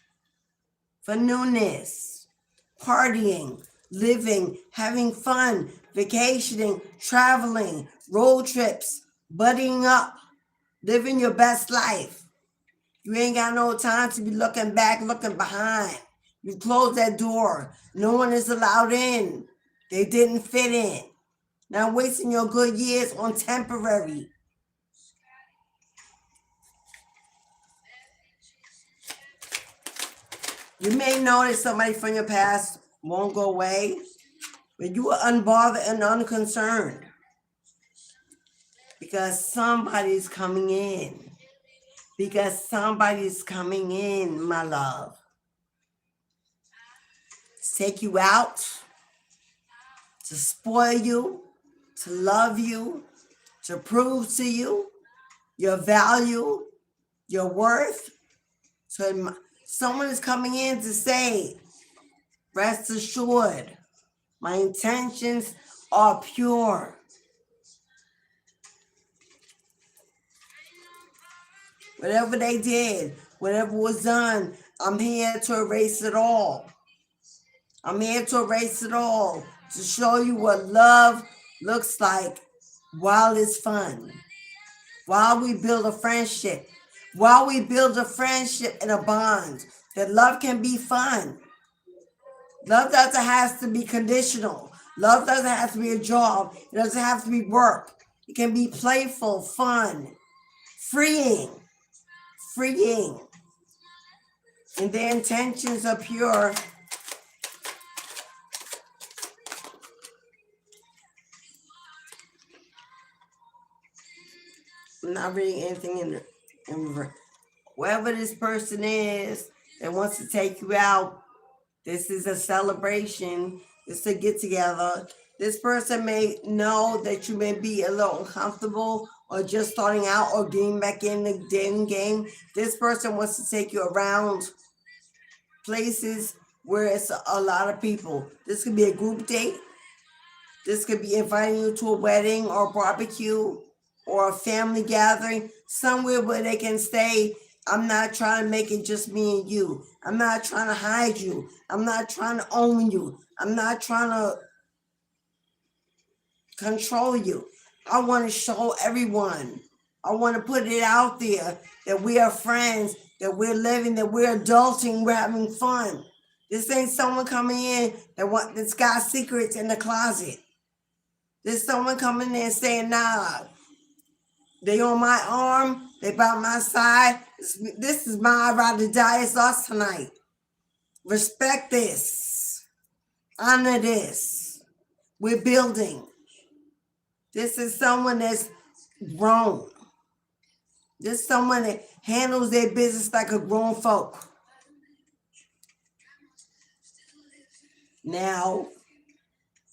partying, living, having fun, vacationing, traveling, road trips, buddying up, living your best life. You ain't got no time to be looking back, looking behind. You close that door. No one is allowed in. They didn't fit in. Now wasting your good years on temporary. You may notice somebody from your past won't go away, but you are unbothered and unconcerned because somebody's coming in. Because somebody's coming in, my love. To take you out, to spoil you, to love you, to prove to you your value, your worth. So someone is coming in to say, rest assured, my intentions are pure. Whatever they did, whatever was done, I'm here to erase it all. I'm here to erase it all, to show you what love looks like while it's fun, while we build a friendship, while we build a friendship and a bond, that love can be fun. Love doesn't have to be conditional. Love doesn't have to be a job. It doesn't have to be work. It can be playful, fun, freeing, freeing. And their intentions are pure. I'm not reading anything in whoever this person is that wants to take you out. This is a celebration. It's a get together. This person may know that you may be a little uncomfortable or just starting out or getting back in the dating game. This person wants to take you around places where it's a lot of people. This could be a group date. This could be inviting you to a wedding or a barbecue or a family gathering, somewhere where they can stay. I'm not trying to make it just me and you. I'm not trying to hide you. I'm not trying to own you. I'm not trying to control you. I want to show everyone. I want to put it out there that we are friends, that we're living, that we're adulting, we're having fun. This ain't someone coming in that's got secrets in the closet. There's someone coming in saying, nah, they on my arm, they by my side. This is my ride to die. It's us tonight. Respect this. Honor this. We're building. This is someone that's grown. This is someone that handles their business like a grown folk. Now,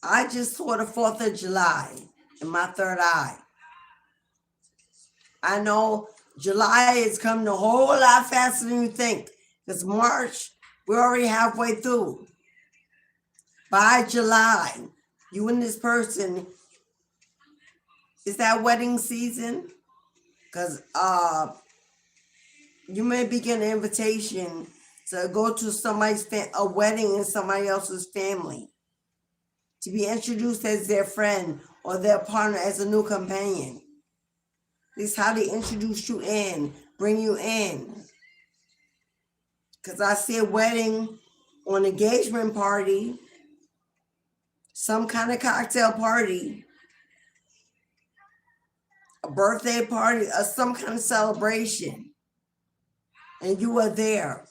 I just saw the 4th of July in my third eye. I know July is coming a whole lot faster than you think. Because March, we're already halfway through. By July, you and this person, is that wedding season? Because you may be getting an invitation to go to a wedding in somebody else's family, to be introduced as their friend or their partner as a new companion. This is how they introduce you in, bring you in. Because I see a wedding or an engagement party, some kind of cocktail party, a birthday party, or some kind of celebration. And you are there.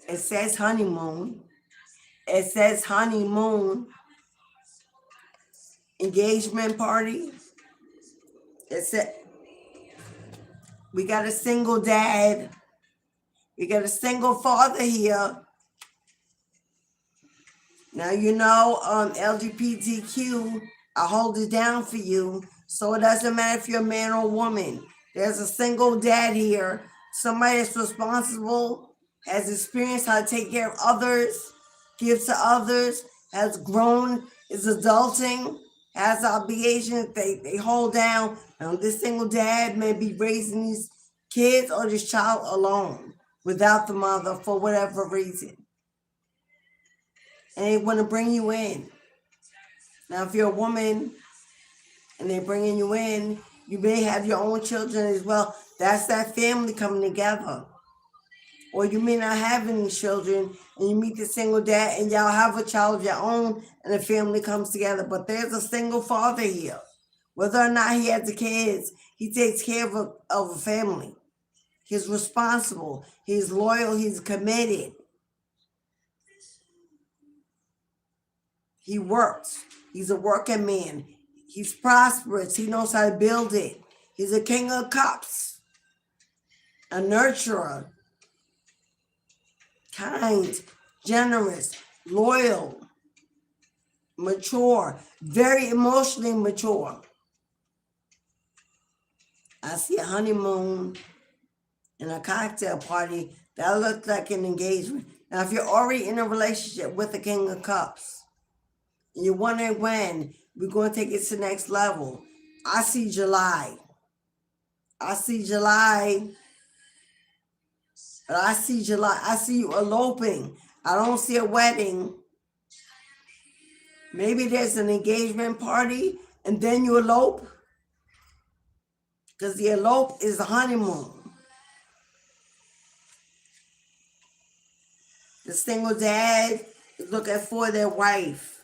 It says honeymoon. It says honeymoon. Engagement party. It said we got a single dad. We got a single father here. Now, you know, LGBTQ, I hold it down for you. So it doesn't matter if you're a man or a woman. There's a single dad here. Somebody that's responsible, has experienced how to take care of others, gives to others, has grown, is adulting, has obligations they hold down. Now, this single dad may be raising these kids or this child alone without the mother for whatever reason. And they want to bring you in. Now, if you're a woman and they're bringing you in, you may have your own children as well. That's that family coming together. Or you may not have any children and you meet the single dad and y'all have a child of your own and the family comes together. But there's a single father here. Whether or not he has the kids, he takes care of a family. He's responsible. He's loyal. He's committed. He works. He's a working man. He's prosperous. He knows how to build it. He's a king of cups, a nurturer, kind, generous, loyal, mature, very emotionally mature. I see a honeymoon and a cocktail party that looks like an engagement. Now, if you're already in a relationship with the king of cups, and you're wondering when we're going to take it to the next level, I see July. I see July But I see July. I see you eloping. I don't see a wedding. Maybe there's an engagement party and then you elope. Because the elope is the honeymoon. The single dad is looking for their wife,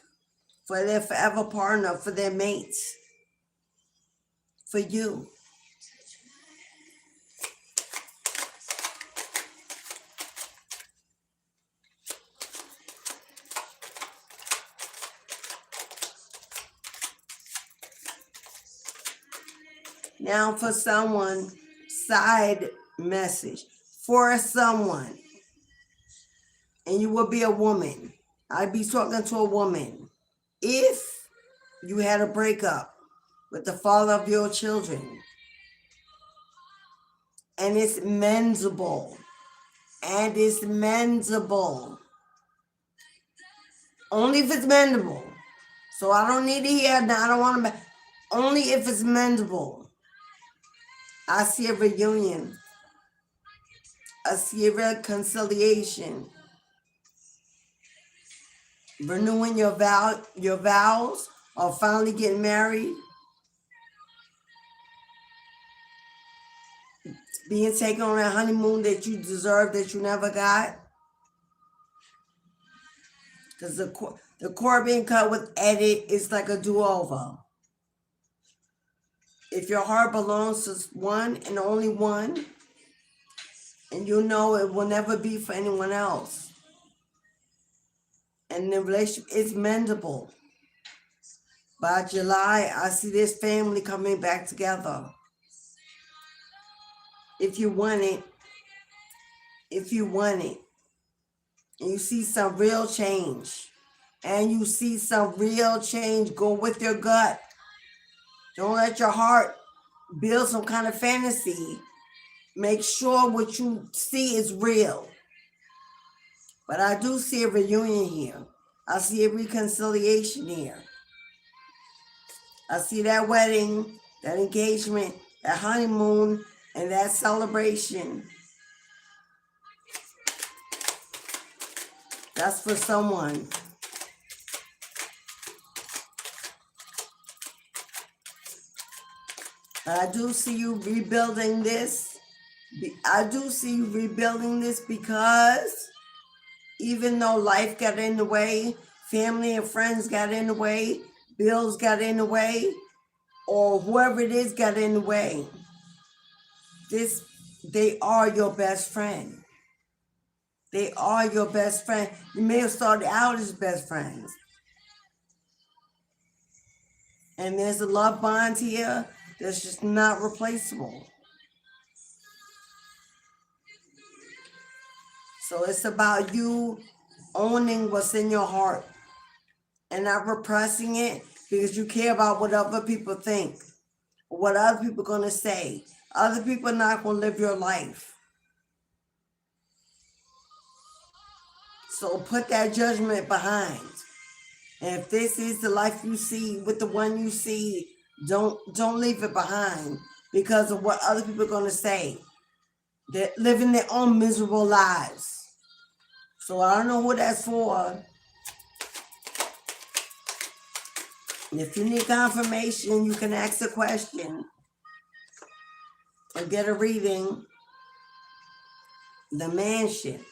for their forever partner, for their mate, for you. Now for someone, side message. For someone, and you will be a woman. I'd be talking to a woman. If you had a breakup with the father of your children, and it's mendable, only if it's mendable. So I don't need to hear, now I don't want to, only if it's mendable. I see a reunion. I see a reconciliation. Renewing your vows, or finally getting married. Being taken on that honeymoon that you deserve, that you never got. Because the cord being cut with edit is like a do-over. If your heart belongs to one and only one, and you know it will never be for anyone else, and the relationship is mendable, by July, I see this family coming back together. If you want it, and you see some real change, go with your gut. Don't let your heart build some kind of fantasy. Make sure what you see is real. But I do see a reunion here. I see a reconciliation here. I see that wedding, that engagement, that honeymoon, and that celebration. That's for someone. But I do see you rebuilding this. Because even though life got in the way, family and friends got in the way, bills got in the way, or whoever it is got in the way, they are your best friend. They are your best friend. You may have started out as best friends. And there's a love bond here that's just not replaceable. So it's about you owning what's in your heart and not repressing it because you care about what other people think, or what other people are going to say. Other people are not going to live your life. So put that judgment behind. And if this is the life you see with the one you see, don't leave it behind because of what other people are going to say. They're living their own miserable lives. So I don't know who that's for. And if you need confirmation, you can ask a question or get a reading. The mansion.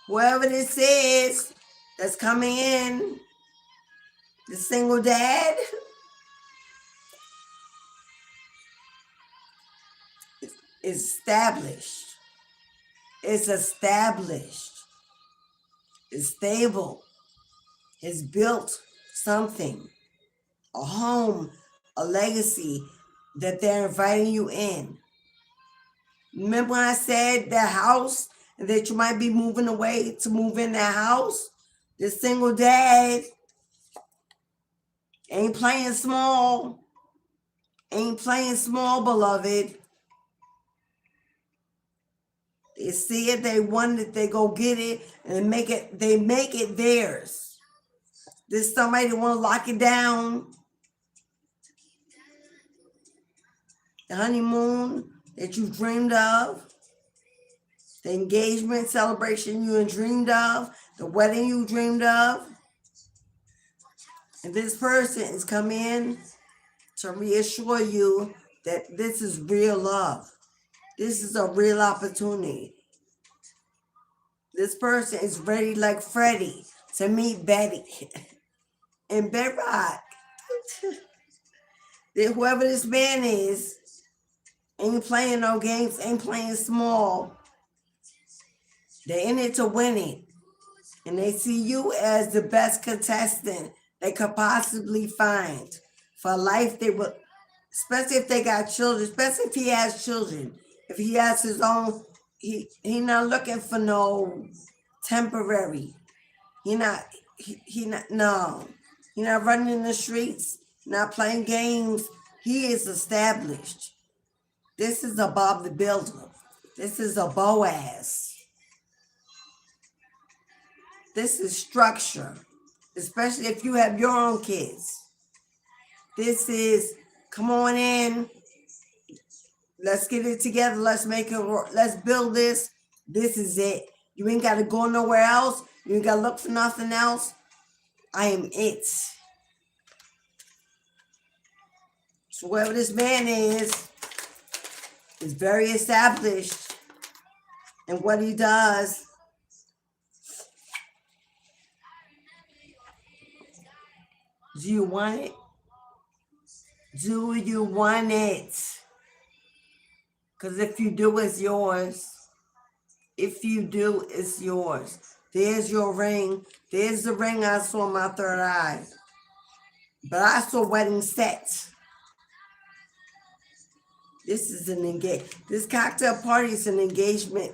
Whoever this is that's coming in, the single dad, is established. It's established. It's stable. It's built something, a home, a legacy that they're inviting you in. Remember when I said that house that you might be moving away to move in that house? The single dad ain't playing small. Ain't playing small, beloved. They see it, they want it, they go get it, and they make it theirs. There's somebody that want to lock it down. the honeymoon that you dreamed of, the engagement celebration you dreamed of, the wedding you dreamed of. And this person is coming in to reassure you that this is real love. This is a real opportunity. This person is ready like Freddie to meet Betty in Bedrock. Whoever this man is, ain't playing no games, ain't playing small. They're in it to win it. And they see you as the best contestant they could possibly find for life. They will, especially if they got children, especially if he has children. If he has his own, he not looking for no temporary. He not no. He not running in the streets, not playing games. He is established. This is a Bob the Builder. This is a Boaz. This is structure, especially if you have your own kids. This is, come on in. Let's get it together. Let's make it work. Let's build this. This is it. You ain't got to go nowhere else. You ain't got to look for nothing else. I am it. So whoever this man is very established in what he does. Do you want it? Do you want it? Because if you do, it's yours. If you do, it's yours. There's your ring. There's the ring I saw in my third eye. But I saw wedding sets. This is an engagement. This cocktail party is an engagement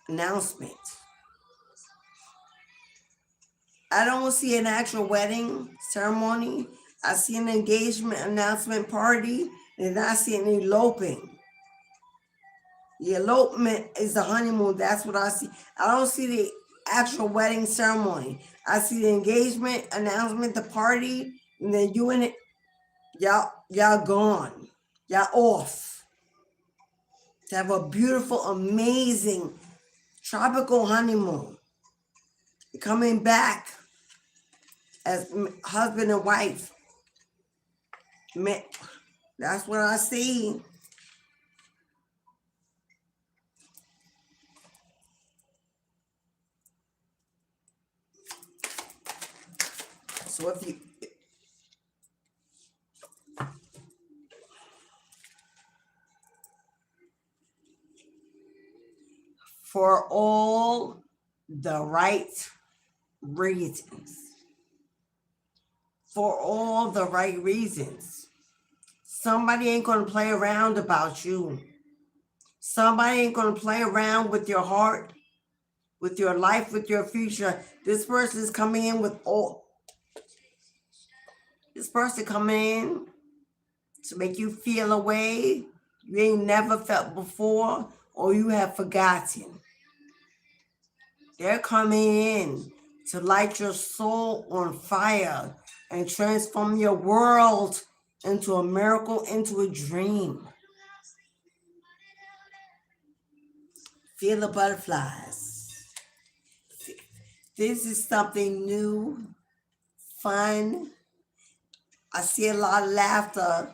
announcement. I don't see an actual wedding ceremony. I see an engagement announcement party, and I see an eloping. The elopement is the honeymoon. That's what I see. I don't see the actual wedding ceremony. I see the engagement announcement, the party, and then you and it, y'all gone. Y'all off. To have a beautiful, amazing, tropical honeymoon. Coming back as husband and wife. That's what I see. So if you, for all the right reasons, for all the right reasons, somebody ain't going to play around about you. Somebody ain't going to play around with your heart, with your life, with your future. This person is coming in with all. This person coming in to make you feel a way you ain't never felt before or you have forgotten. They're coming in to light your soul on fire and transform your world into a miracle, into a dream. Feel the butterflies. This is something new, fun. I see a lot of laughter.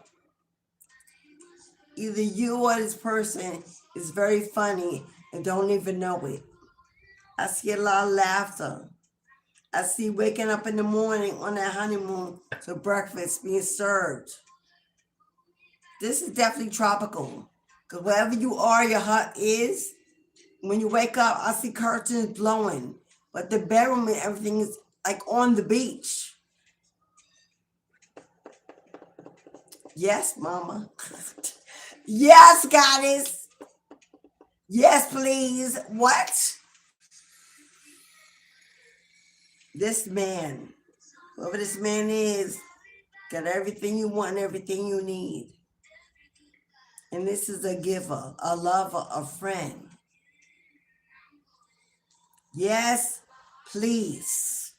Either you or this person is very funny and don't even know it. I see a lot of laughter. I see waking up in the morning on that honeymoon to breakfast being served. This is definitely tropical. Because wherever you are, your heart is. When you wake up, I see curtains blowing. But the bedroom and everything is like on the beach. Yes, mama. Yes, goddess. Yes, please. What? This man, whoever this man is, got everything you want and everything you need. And this is a giver, a lover, a friend. Yes, please.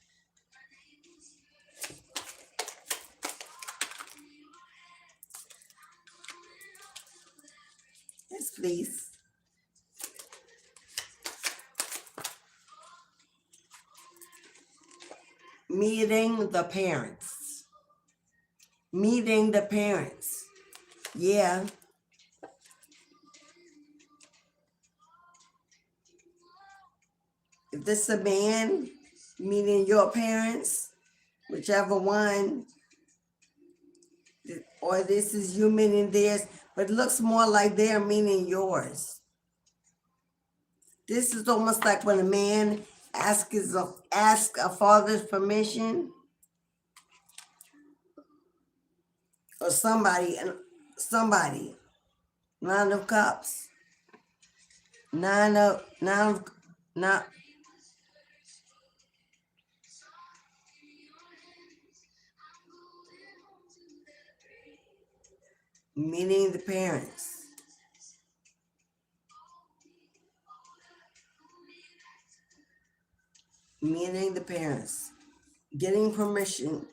Yes, please. Meeting the parents. Meeting the parents. Yeah. If this is a man meeting your parents, whichever one, or this is you meeting theirs, but it looks more like they're meeting yours. This is almost like when a man asks a father's permission, or somebody, Nine of Cups, not meeting the parents. Meeting the parents, getting permission.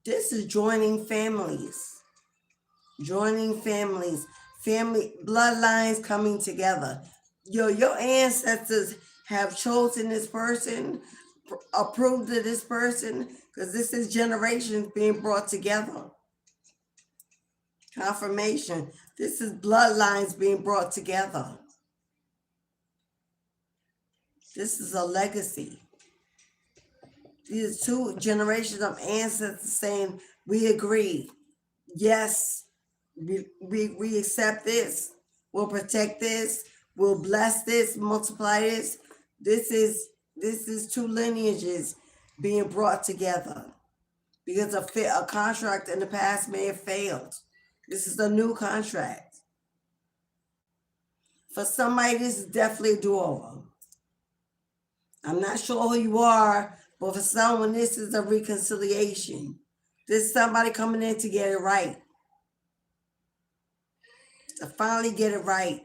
This is joining families, family bloodlines coming together. Your ancestors have chosen this person, approved of this person, because this is generations being brought together. Confirmation. This is bloodlines being brought together. This is a legacy. These two generations of ancestors saying, we agree. Yes, we accept this. We'll protect this. We'll bless this, multiply this. This is two lineages being brought together because a contract in the past may have failed. This is a new contract. For somebody, this is definitely a do-over. I'm not sure who you are, but for someone, this is a reconciliation. This is somebody coming in to get it right. To finally get it right.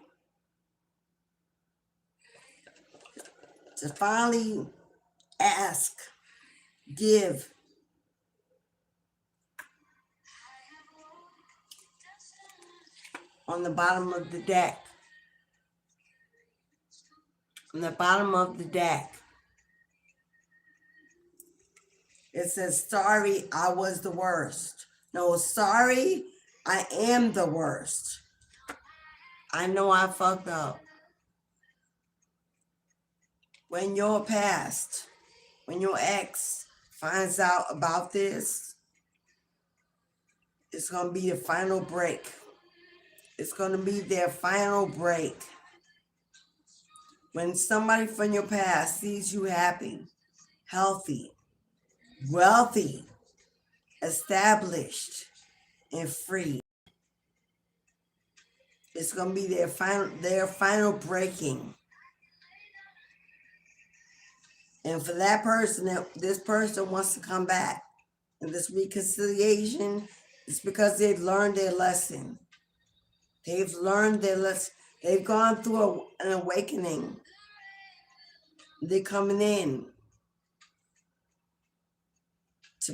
To finally ask, give. On the bottom of the deck. On the bottom of the deck. It says, sorry, I was the worst. No, sorry, I am the worst. I know I fucked up. When your past, when your ex finds out about this, it's going to be the final break. It's going to be their final break. When somebody from your past sees you happy, healthy, wealthy, established, and free, it's going to be their final breaking. And for that person, this person wants to come back. And this reconciliation is because they've learned their lesson. They've learned their lesson. They've gone through an awakening. They're coming in to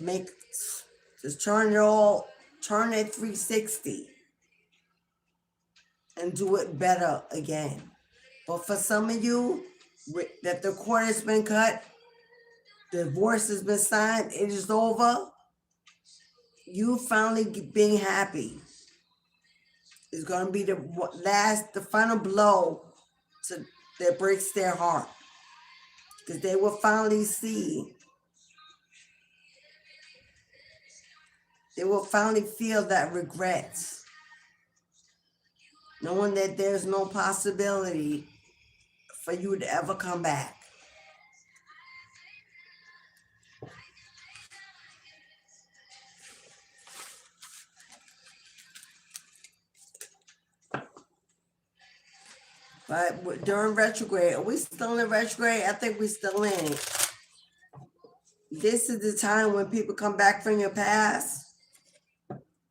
turn it 360 and do it better again. But for some of you, that the cord has been cut, the divorce has been signed, it is over, you finally being happy is going to be the final blow that breaks their heart. Because they will finally see, they will finally feel that regret, knowing that there's no possibility for you to ever come back. But during retrograde, are we still in retrograde? I think we're still in it. This is the time when people come back from your past.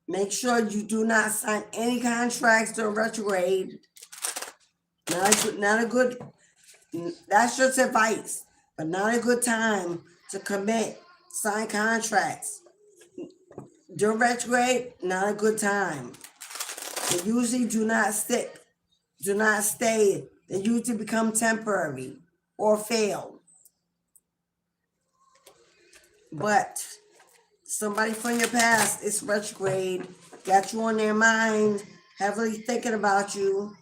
Make sure you do not sign any contracts during retrograde. Not a good, that's just advice, but not a good time to sign contracts. During retrograde, not a good time. They usually do not stick, do not stay. They usually become temporary or fail. But somebody from your past is retrograde, got you on their mind, heavily thinking about you,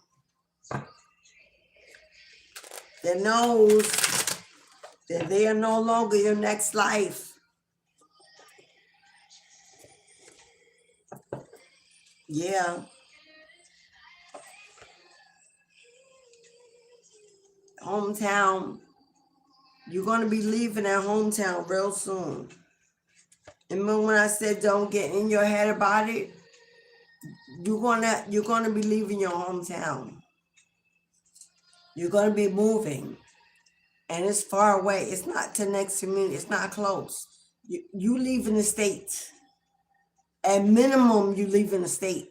that knows that they are no longer your next life. Yeah. Hometown. You're going to be leaving that hometown real soon. And remember when I said don't get in your head about it? You're gonna be leaving your hometown. You're gonna be moving. And it's far away. It's not to next community. It's not close. You leaving the state. At minimum, you leaving the state.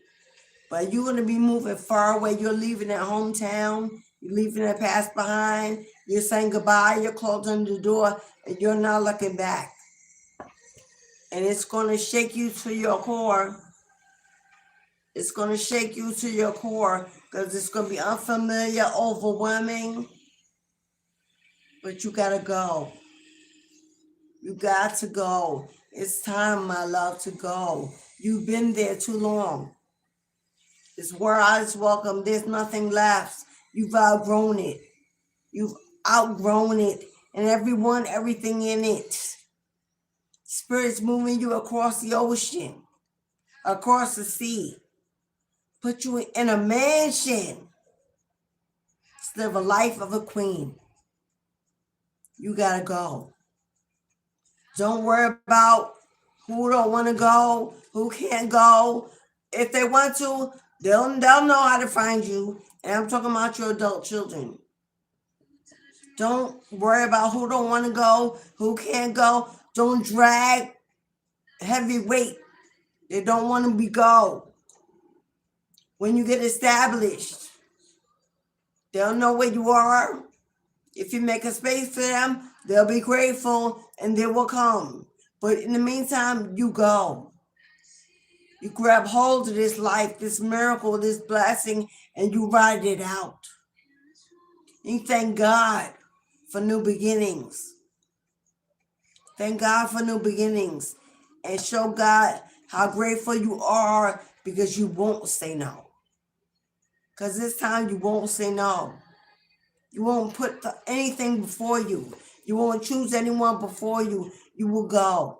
But you're going to be moving far away. You're leaving that hometown. You're leaving that past behind. You're saying goodbye. You're closing the door. And you're not looking back. And it's going to shake you to your core. It's going to shake you to your core. Because it's going to be unfamiliar, overwhelming. But you got to go. You got to go. It's time, my love, to go. You've been there too long. This world is welcome. There's nothing left. You've outgrown it. You've outgrown it. And everyone, everything in it. Spirit's moving you across the ocean, across the sea. Put you in a mansion. Live a life of a queen. You gotta go. Don't worry about who don't want to go, who can't go. If they want to, they'll know how to find you. And I'm talking about your adult children. Don't worry about who don't want to go, who can't go. Don't drag heavy weight. They don't want to go. When you get established, they'll know where you are. If you make a space for them, they'll be grateful and they will come. But in the meantime, you go. You grab hold of this life, this miracle, this blessing, and you ride it out. You thank God for new beginnings. Thank God for new beginnings. And show God how grateful you are because you won't say no. Because this time you won't say no. You won't put anything before you. You won't choose anyone before you. You will go.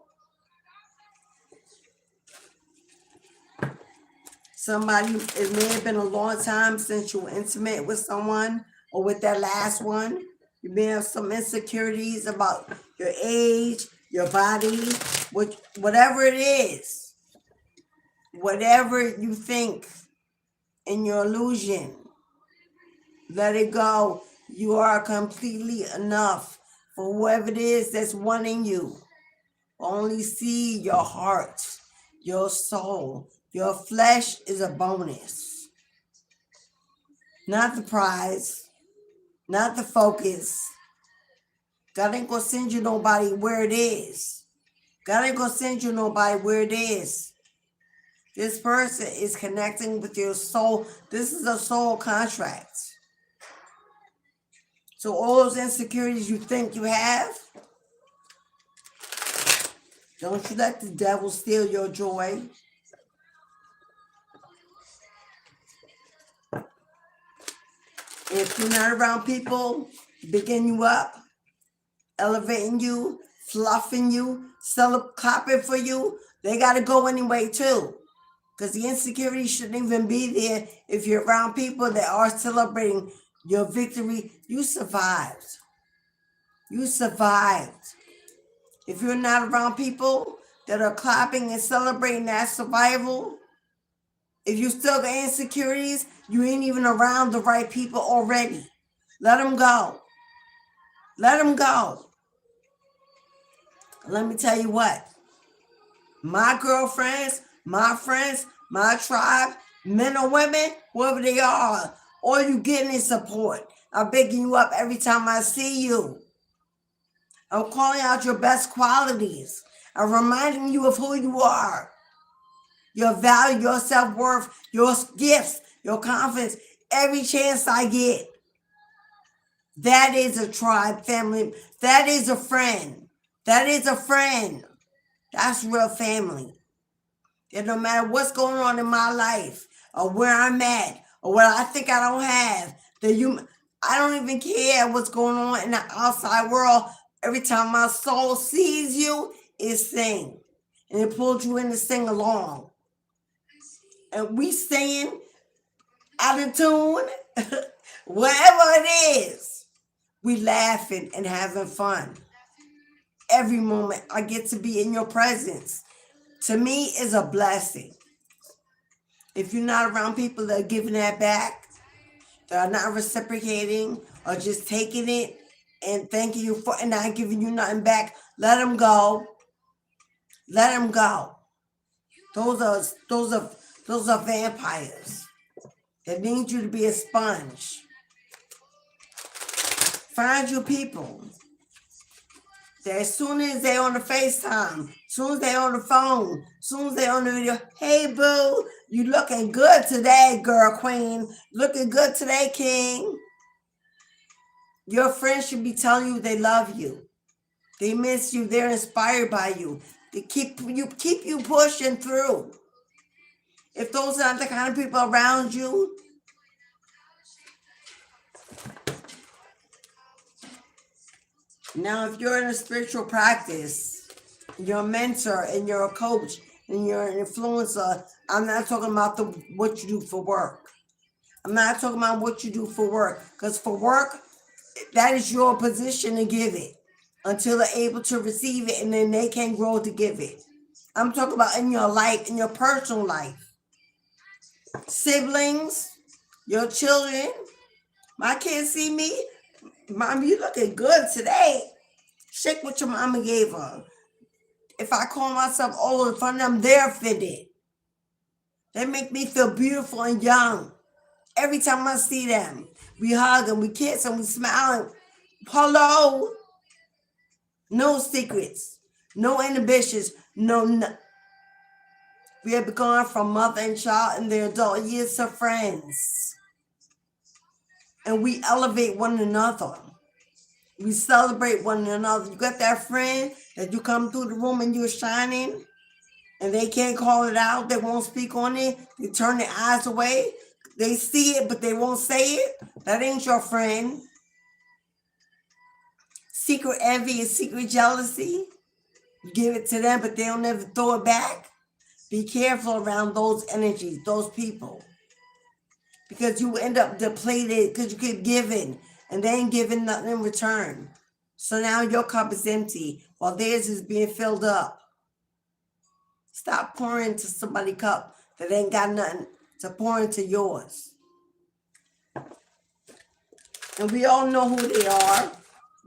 Somebody, it may have been a long time since you were intimate with someone or with that last one. You may have some insecurities about your age, your body, whatever it is. Whatever you think in your illusion, let it go. You are completely enough for whoever it is that's wanting you. Only see your heart, your soul. Your flesh is a bonus. Not the prize, not the focus. God ain't gonna send you nobody where it is. God ain't gonna send you nobody where it is. This person is connecting with your soul. This is a soul contract. So all those insecurities you think you have, don't you let the devil steal your joy. If you're not around people bigging you up, elevating you, fluffing you, clapping for you, they got to go anyway too. Because the insecurity shouldn't even be there if you're around people that are celebrating your victory. You survived. You survived. If you're not around people that are clapping and celebrating that survival, if you still got insecurities, you ain't even around the right people already. Let them go. Let them go. Let me tell you what. My girlfriends, my friends, my tribe, men or women, whoever they are, all you getting is support. I'm picking you up every time I see you. I'm calling out your best qualities. I'm reminding you of who you are. your value, your self-worth, your gifts, your confidence, every chance I get. That is a tribe, family. That is a friend. That is a friend. That's real family. That no matter what's going on in my life or where I'm at or what I think I don't have, I don't even care what's going on in the outside world. Every time my soul sees you, it sings. And it pulls you in to sing along. And we singing out of tune, whatever it is, we laughing and having fun. Every moment I get to be in your presence, to me, is a blessing. If you're not around people that are giving that back, that are not reciprocating or just taking it and thanking you for and not giving you nothing back, let them go. Let them go. Those are vampires that need you to be a sponge. Find your people that as soon as they're on the FaceTime, as soon as they're on the phone, as soon as they're on the video, hey boo, you looking good today, girl queen. Looking good today, king. Your friends should be telling you they love you. They miss you. They're inspired by you. They keep you pushing through. If those aren't the kind of people around you, now if you're in a spiritual practice, you're a mentor and you're a coach and you're an influencer, I'm not talking about what you do for work. I'm not talking about what you do for work. Because for work, that is your position to give it until they're able to receive it and then they can grow to give it. I'm talking about in your life, in your personal life. Siblings, your children. My kids see me. Mom, you looking good today. Shake what your mama gave her. If I call myself old in front of them, they're fitted. They make me feel beautiful and young. Every time I see them, we hug and we kiss and we smile. Hello. No secrets. No inhibitions. No. We have gone from mother and child in their adult years to friends. And we elevate one another. We celebrate one another. You got that friend that you come through the room and you're shining and they can't call it out. They won't speak on it. They turn their eyes away. They see it, but they won't say it. That ain't your friend. Secret envy and secret jealousy. You give it to them, but they'll never throw it back. Be careful around those energies, those people. Because you end up depleted because you keep giving and they ain't giving nothing in return. So now your cup is empty while theirs is being filled up. Stop pouring into somebody's cup that ain't got nothing to pour into yours. And we all know who they are.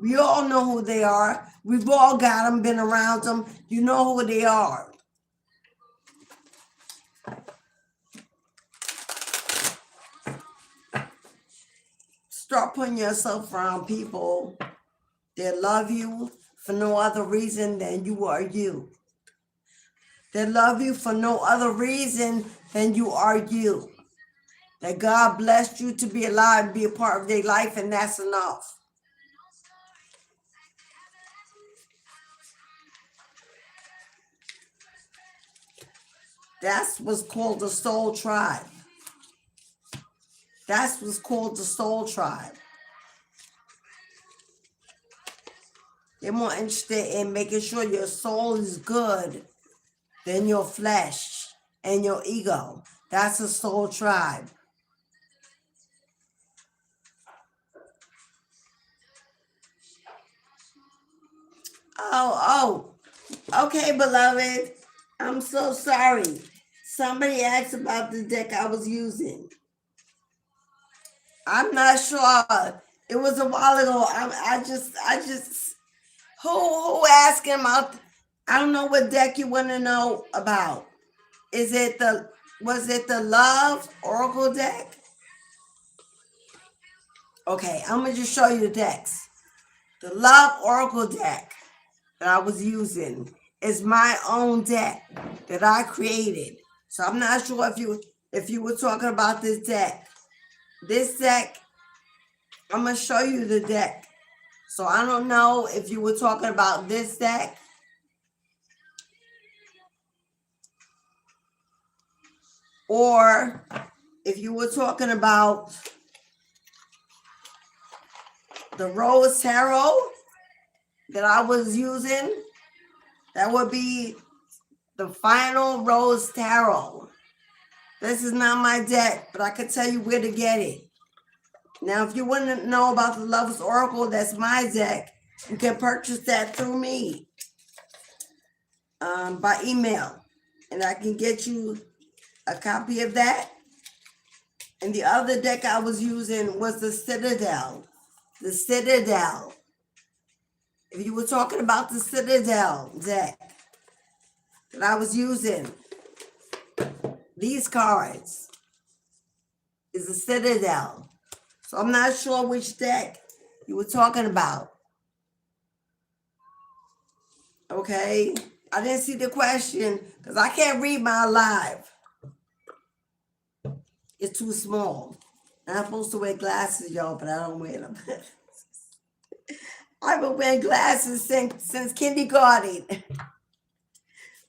We all know who they are. We've all got them, been around them. You know who they are. Start putting yourself around people that love you for no other reason than you are you. That love you for no other reason than you are you. That God blessed you to be alive and be a part of their life, and that's enough. That's what's called the soul tribe. That's what's called the soul tribe. They're more interested in making sure your soul is good than your flesh and your ego. That's a soul tribe. Oh, okay, beloved. I'm so sorry. Somebody asked about the deck I was using. I'm not sure. It was a while ago. I just who asking about? I don't know what deck you want to know about. Was it the Love Oracle deck? Okay, I'm gonna just show you the decks. The Love Oracle deck that I was using is my own deck that I created. So I'm not sure if you were talking about this deck. This deck, I'm gonna show you the deck. So I don't know if you were talking about this deck or if you were talking about the Rose Tarot that I was using. That would be the final Rose Tarot. This is not my deck, but I can tell you where to get it. Now, if you want to know about the Lover's Oracle, that's my deck. You can purchase that through me by email. And I can get you a copy of that. And the other deck I was using was the Citadel. The Citadel. If you were talking about the Citadel deck that I was using, these cards is the Citadel. So I'm not sure which deck you were talking about. Okay? I didn't see the question because I can't read my live. It's too small. And I'm supposed to wear glasses, y'all, but I don't wear them. I've been wearing glasses since kindergarten,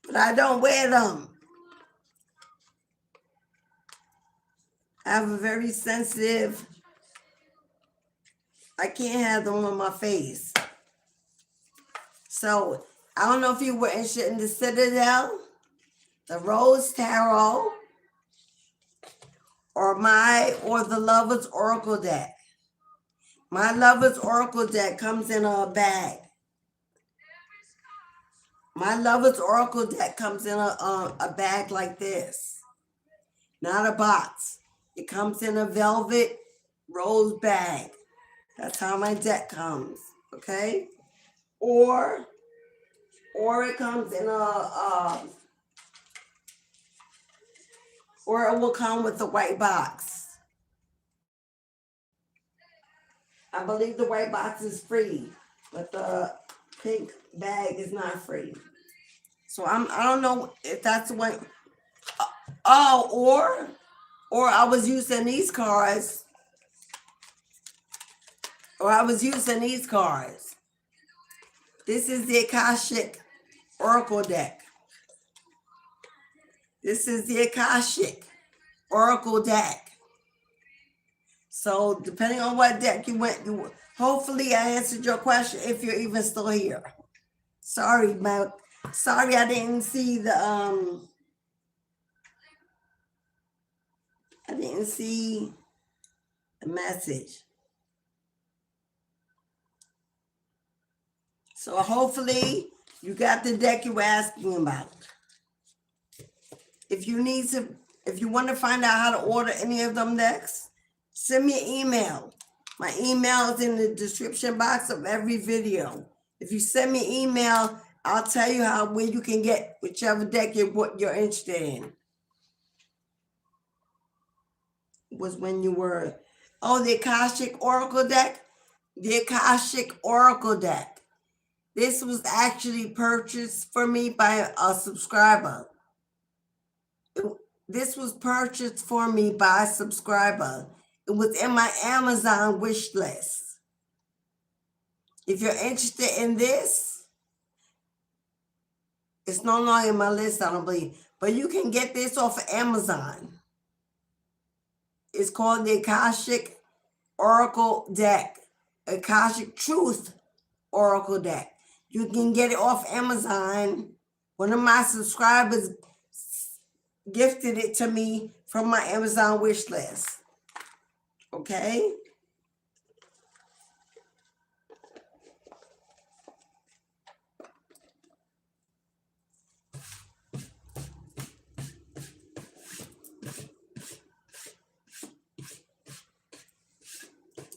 but I don't wear them. I have a very sensitive, I can't have them on my face. So I don't know if you were interested in the Citadel, the Rose Tarot, or the Lover's Oracle deck. My Lover's Oracle deck comes in a bag. My Lover's Oracle deck comes in a bag like this, not a box. It comes in a velvet rose bag. That's how my deck comes, okay? Or it comes in or it will come with a white box. I believe the white box is free, but the pink bag is not free. So I don't know if that's the one. Or I was using these cards. This is the Akashic Oracle deck. This is the Akashic Oracle deck. So depending on what deck you went, hopefully I answered your question if you're even still here. Sorry, I didn't see the message. So hopefully you got the deck you were asking about. If you want to find out how to order any of them decks, send me an email. My email is in the description box of every video. If you send me an email, I'll tell you where you can get whichever deck you're interested in. Was when you were, the Akashic Oracle deck? The Akashic Oracle deck. This was actually purchased for me by a subscriber. This was purchased for me by a subscriber. It was in my Amazon wish list. If you're interested in this, it's no longer in my list, I don't believe. But you can get this off of Amazon. It's called the Akashic Oracle deck. Akashic Truth Oracle deck. You can get it off Amazon. One of my subscribers gifted it to me from my Amazon wish list. Okay?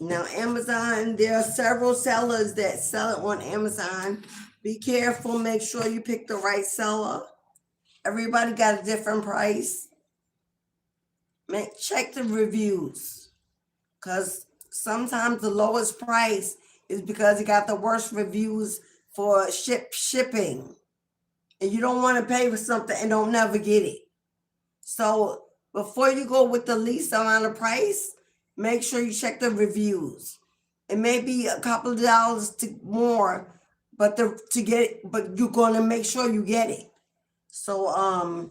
Now, Amazon, there are several sellers that sell it on Amazon. Be careful. Make sure you pick the right seller. Everybody got a different price. Check the reviews. Because sometimes the lowest price is because you got the worst reviews for shipping. And you don't want to pay for something and don't never get it. So before you go with the least amount of price, make sure you check the reviews. It may be a couple of dollars more, but to get it, but you're gonna make sure you get it. So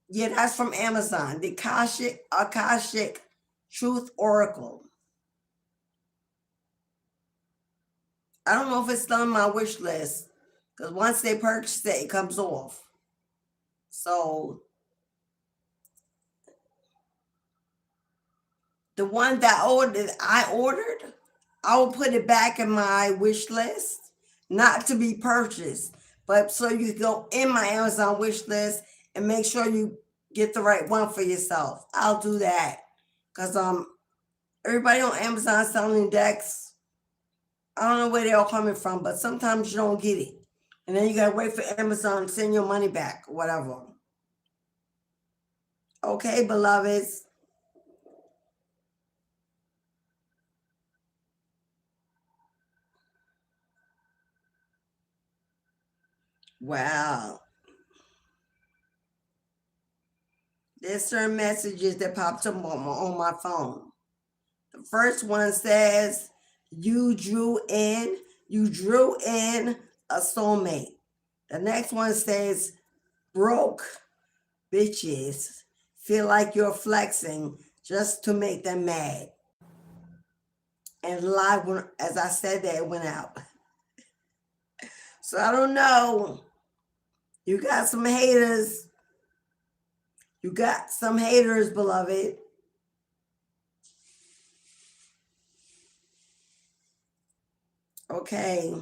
yeah, that's from Amazon. The Akashic Truth Oracle. I don't know if it's still on my wish list, because once they purchase it, it comes off. So the one that I ordered, I will put it back in my wish list, not to be purchased, but so you can go in my Amazon wish list and make sure you get the right one for yourself. I'll do that, because everybody on Amazon selling decks. I don't know where they're all coming from, but sometimes you don't get it, and then you gotta wait for Amazon to send your money back, or whatever. Okay, beloveds. Wow. There's certain messages that popped up on my phone. The first one says, you drew in a soulmate. The next one says, broke bitches feel like you're flexing just to make them mad. And live, as I said that, it went out. So I don't know. You got some haters. You got some haters, beloved. Okay.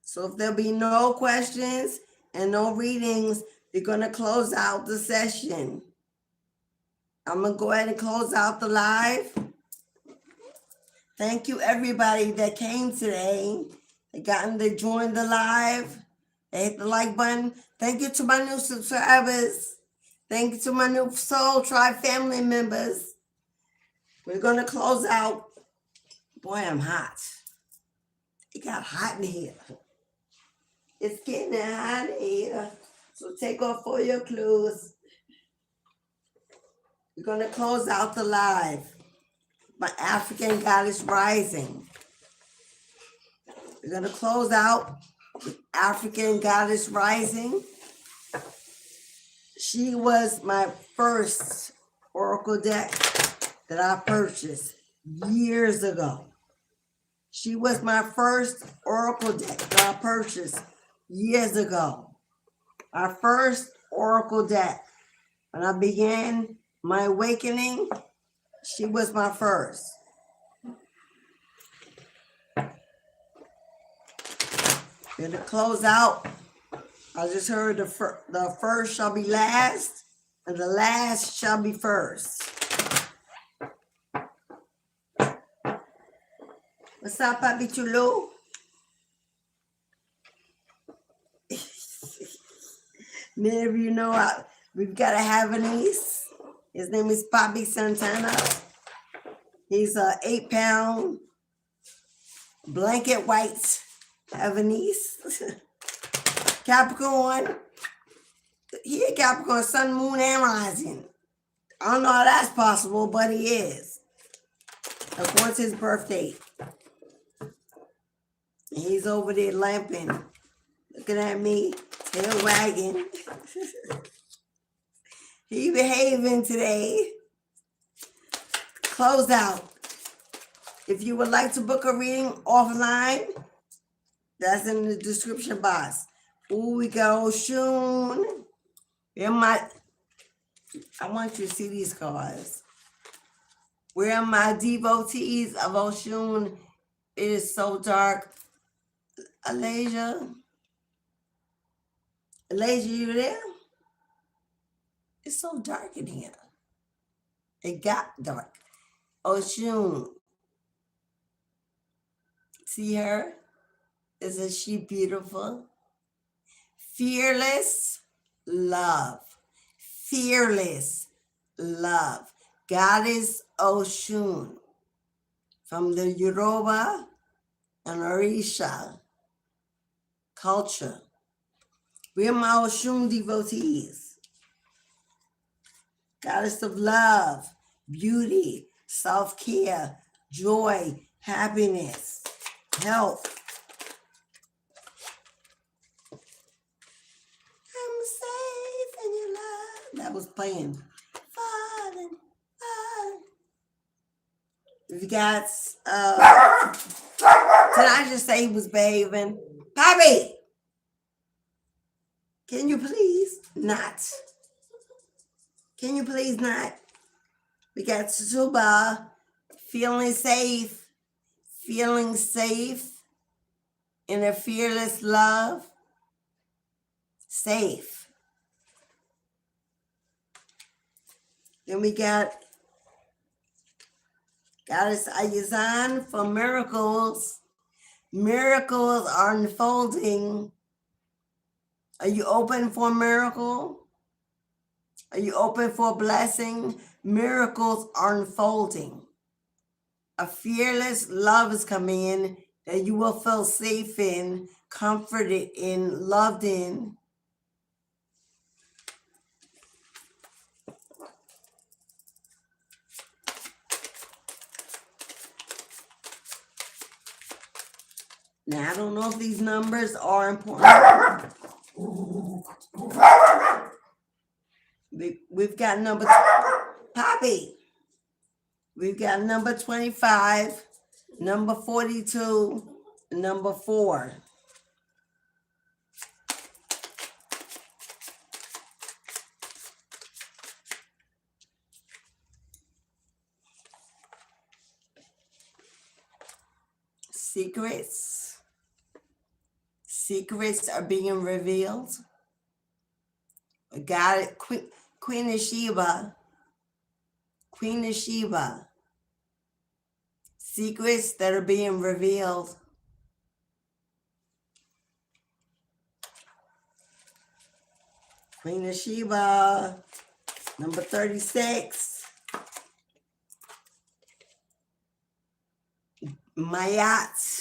So if there'll be no questions and no readings, we're going to close out the session. I'm going to go ahead and close out the live. Thank you, everybody that came today. They gotten to join the live. They hit the like button. Thank you to my new subscribers. Thank you to my new Soul Tribe family members. We're going to close out. Boy, I'm hot. It got hot in here. It's getting hot in here. So take off all your clothes. We're going to close out the live. My African Goddess Rising. We're going to close out with African Goddess Rising. She was my first oracle deck that I purchased years ago. She was my first oracle deck that I purchased years ago. My first oracle deck. When I began my awakening, she was my first. We're going to close out. I just heard the first shall be last, and the last shall be first. What's up, Papi Chulo? Many of you know we've got a Havanese. His name is Papi Santana. He's a 8-pound blanket white Havanese. Capricorn. He a Capricorn, sun, moon, and rising. I don't know how that's possible, but he is. According to his birth date. And he's over there lamping. Looking at me, tail wagging. He behaving today. Close out. If you would like to book a reading offline, that's in the description box. Ooh, we got Oshun. I want you to see these cards. Where are my devotees of Oshun? It is so dark. Alasia, you there? It's so dark in here. It got dark. Oshun. See her? Isn't she beautiful? Fearless love. Fearless love. Goddess Oshun. From the Yoruba and Orisha culture. We are my Oshun devotees. Goddess of love, beauty, self-care, joy, happiness, health. I'm safe in your love. That was playing. Falling, falling. We got, did I just say he was behaving? Poppy, can you please not? Can you please not? We got Tsuba, feeling safe in a fearless love. Safe. Then we got Goddess Ayazan for miracles. Miracles are unfolding. Are you open for a miracle? Are you open for a blessing? Miracles are unfolding. A fearless love is coming in that you will feel safe in, comforted in, loved in. Now, I don't know if these numbers are important. We've got number, Poppy. We've got number 25, number 42, number 4. Secrets are being revealed. Got it. Queen of Sheba. Secrets that are being revealed. Queen of Sheba, number 36. Mayat.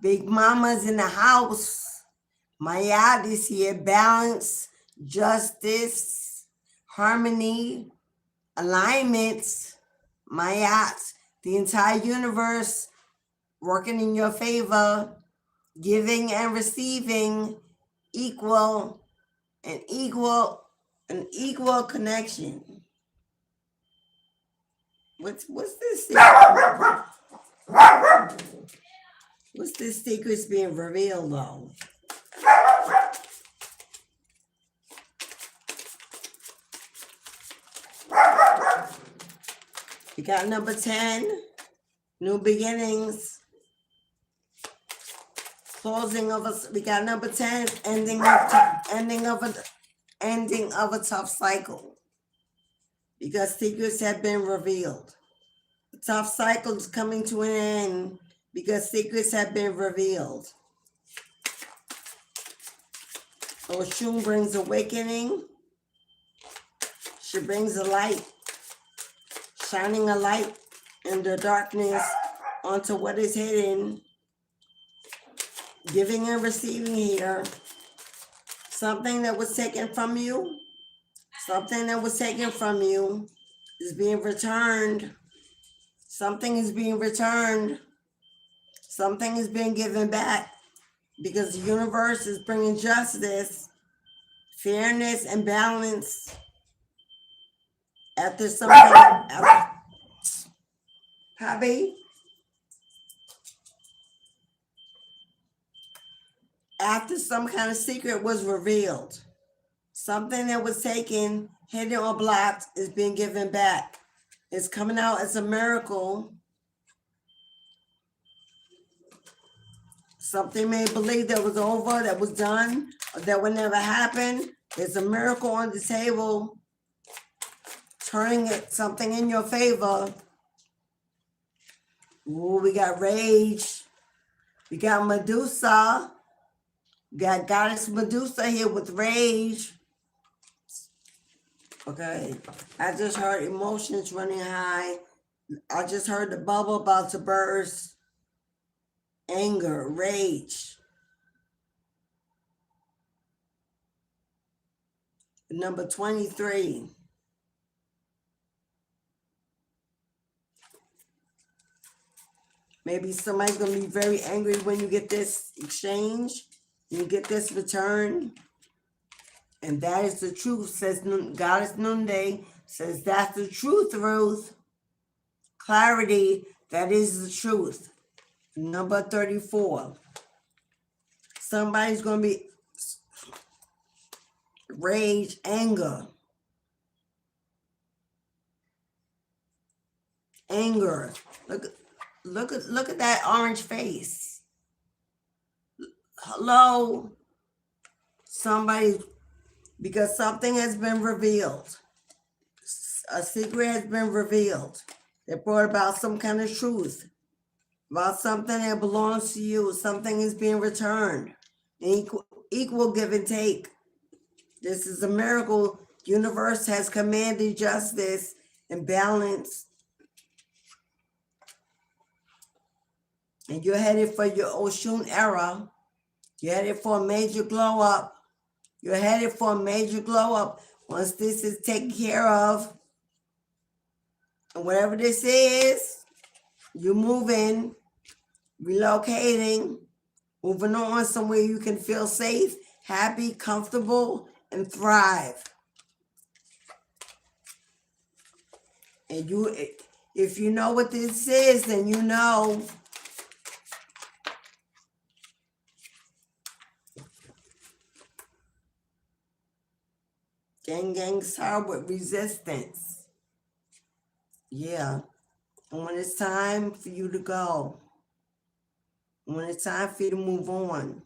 Big Mama's in the house. Mayat is here. Balance, justice, harmony, alignments. Mayat. The entire universe working in your favor. Giving and receiving equal connection. What's this secret? What's this secret's being revealed though? We got number 10, new beginnings. Closing of us. We got number 10, ending of a tough cycle. Because secrets have been revealed. The tough cycle is coming to an end because secrets have been revealed. Oshun brings awakening. She brings a light, shining a light in the darkness onto what is hidden. Giving and receiving here. Something that was taken from you. Something that was taken from you is being returned. Something is being returned. Something is being given back because the universe is bringing justice, fairness, and balance. After some kind of hobby, after some kind of secret was revealed, something that was taken, hidden, or blocked is being given back. It's coming out as a miracle. Something may believe that was over, that was done, or that would never happen. There's a miracle on the table, turning it something in your favor. Ooh, we got rage. We got Medusa. We got Goddess Medusa here with rage. Okay, I just heard emotions running high. I just heard the bubble about to burst. Anger, rage. Number 23. Maybe somebody's going to be very angry when you get this exchange, you get this return. And that is the truth, says Goddess Noonday, says that's the truth, Ruth. Clarity, that is the truth. Number 34. Somebody's going to be rage, anger. Anger. Look at that orange face. Hello? Somebody, because something has been revealed. A secret has been revealed. That brought about some kind of truth about something that belongs to you. Something is being returned. Equal give and take. This is a miracle. The universe has commanded justice and balance. And you're headed for your Oshun era. You're headed for a major glow up. You're headed for a major glow up. Once this is taken care of, and whatever this is, you're moving, relocating, moving on somewhere you can feel safe, happy, comfortable, and thrive. And if you know what this is, then you know. Gang star with resistance. Yeah. And when it's time for you to go, when it's time for you to move on,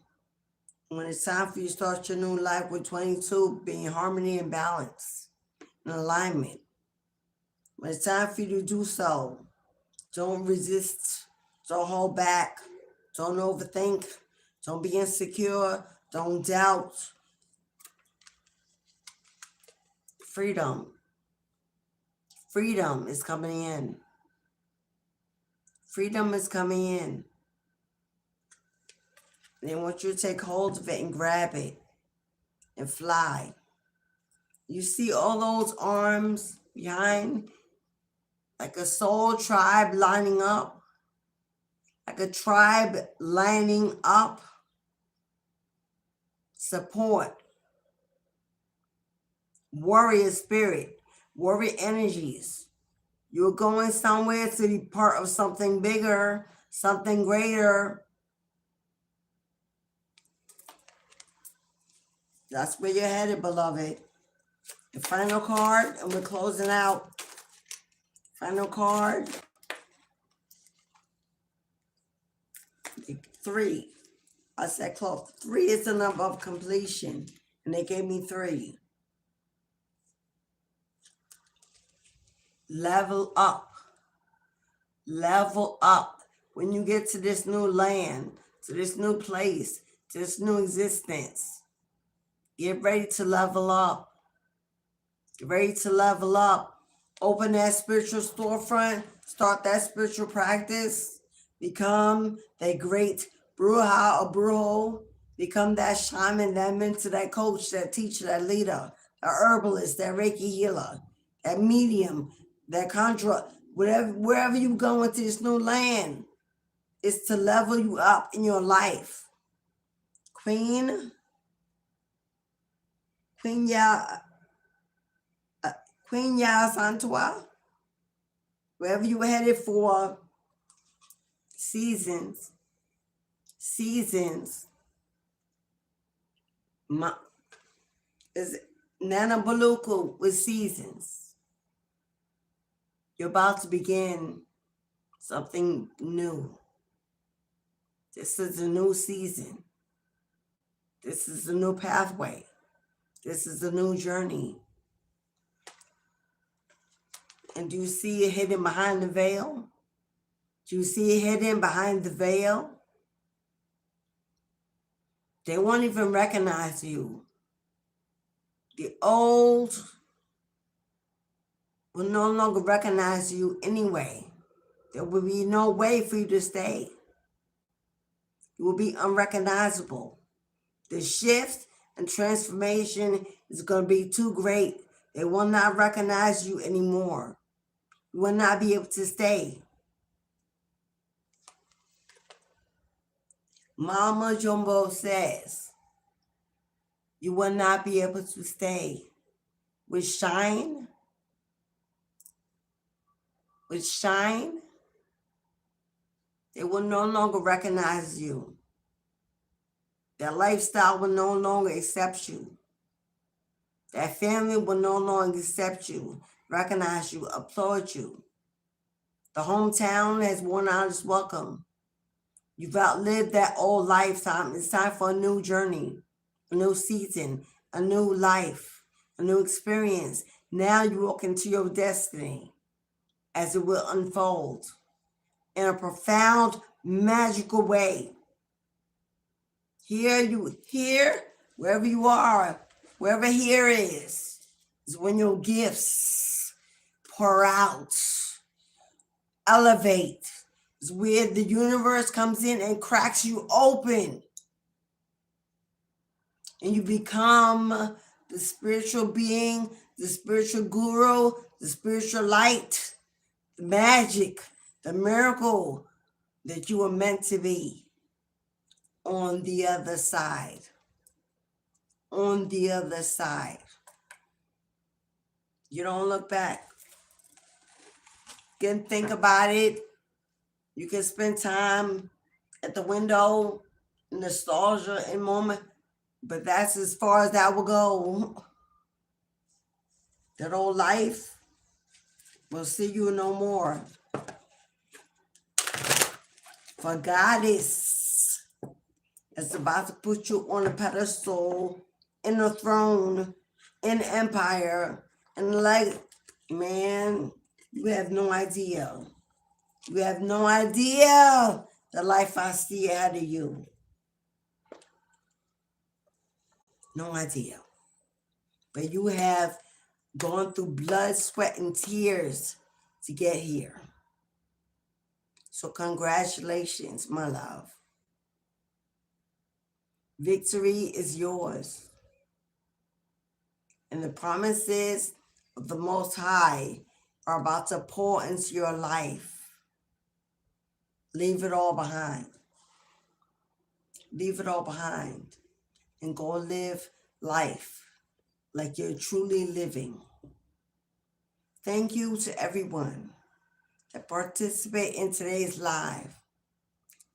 when it's time for you to start your new life with 22 being harmony and balance and alignment, when it's time for you to do so, don't resist, don't hold back, don't overthink, don't be insecure, don't doubt. Freedom. Freedom is coming in. Freedom is coming in. They want you to take hold of it and grab it and fly. You see all those arms behind, like a soul tribe lining up, like a tribe lining up. Support. Warrior spirit, warrior energies. You're going somewhere to be part of something bigger, something greater. That's where you're headed, beloved. The final card, and we're closing out. Final card. 3. I said close. 3 is the number of completion, and they gave me 3. Level up. Level up. When you get to this new land, to this new place, to this new existence, get ready to level up. Get ready to level up. Open that spiritual storefront. Start that spiritual practice. Become that great bruja or brujo. Become that shaman, that mentor, that coach, that teacher, that leader, that herbalist, that Reiki healer, that medium, that conjurer. Wherever you go into this new land, is to level you up in your life. Queen Santua, wherever you were headed for, seasons. Is Nana Baluku with seasons. You're about to begin something new. This is a new season. This is a new pathway. This is a new journey. And do you see it hidden behind the veil? Do you see it hidden behind the veil? They won't even recognize you. The old will no longer recognize you anyway. There will be no way for you to stay. You will be unrecognizable. The shift and transformation is going to be too great. They will not recognize you anymore. You will not be able to stay. Mama Jumbo says you will not be able to stay with shine. With shine, they will no longer recognize you. Their lifestyle will no longer accept you. That family will no longer accept you, recognize you, applaud you. The hometown has worn out its welcome. You've outlived that old lifetime. It's time for a new journey, a new season, a new life, a new experience. Now you walk into your destiny as it will unfold in a profound, magical way. Here, wherever you are, wherever here is when your gifts pour out, elevate. Is where the universe comes in and cracks you open. And you become the spiritual being, the spiritual guru, the spiritual light, the magic, the miracle that you were meant to be on the other side. On the other side. You don't look back. You can think about it. You can spend time at the window, nostalgia and moment, but that's as far as that will go. That old life will see you no more. For Goddess is about to put you on a pedestal, in a throne, in empire, and like, man, you have no idea. You have no idea the life I see ahead of you. No idea. But you have gone through blood, sweat, and tears to get here. So congratulations, my love. Victory is yours. And the promises of the Most High are about to pour into your life. Leave it all behind. Leave it all behind and go live life like you're truly living. Thank you to everyone that participated in today's live.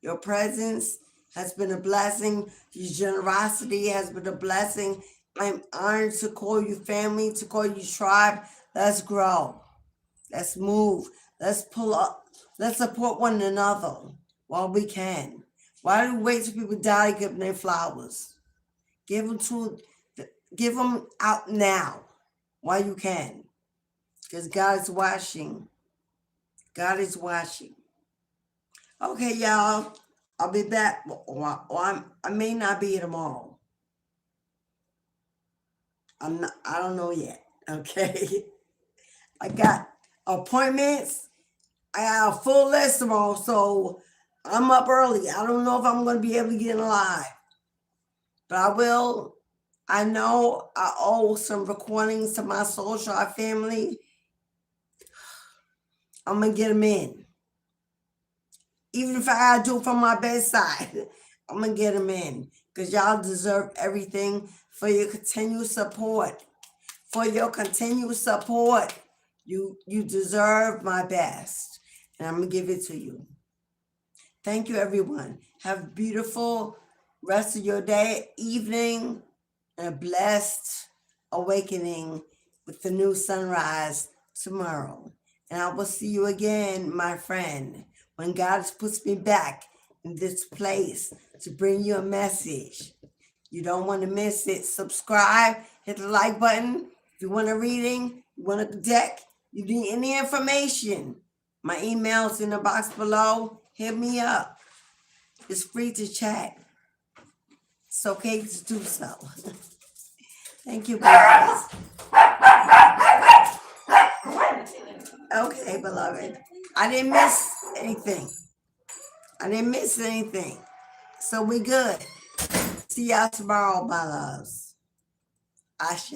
Your presence has been a blessing. Your generosity has been a blessing. I'm honored to call you family, to call you tribe. Let's grow. Let's move. Let's pull up. Let's support one another while we can. Why do we wait till people die to give them their flowers? Give them out now while you can. Because God is watching. God is watching. Okay, y'all. I'll be back. Or I may not be here tomorrow. I don't know yet. Okay. I got appointments. I got a full list tomorrow, so I'm up early. I don't know if I'm going to be able to get in live, but I will. I know I owe some recordings to my social family. I'm going to get them in. Even if I got to do it from my bedside, I'm going to get them in because y'all deserve everything for your continued support. For your continued support. You deserve my best, and I'm going to give it to you. Thank you, everyone. Have a beautiful rest of your day, evening, and a blessed awakening with the new sunrise tomorrow. And I will see you again, my friend, when God puts me back in this place to bring you a message. You don't want to miss it. Subscribe, hit the like button. If you want a reading, you want a deck, you need any information, my email's in the box below. Hit me up. It's free to chat. It's okay to do so. Thank you, guys. Okay, beloved. I didn't miss anything. So we good. See y'all tomorrow, my loves. Ashe.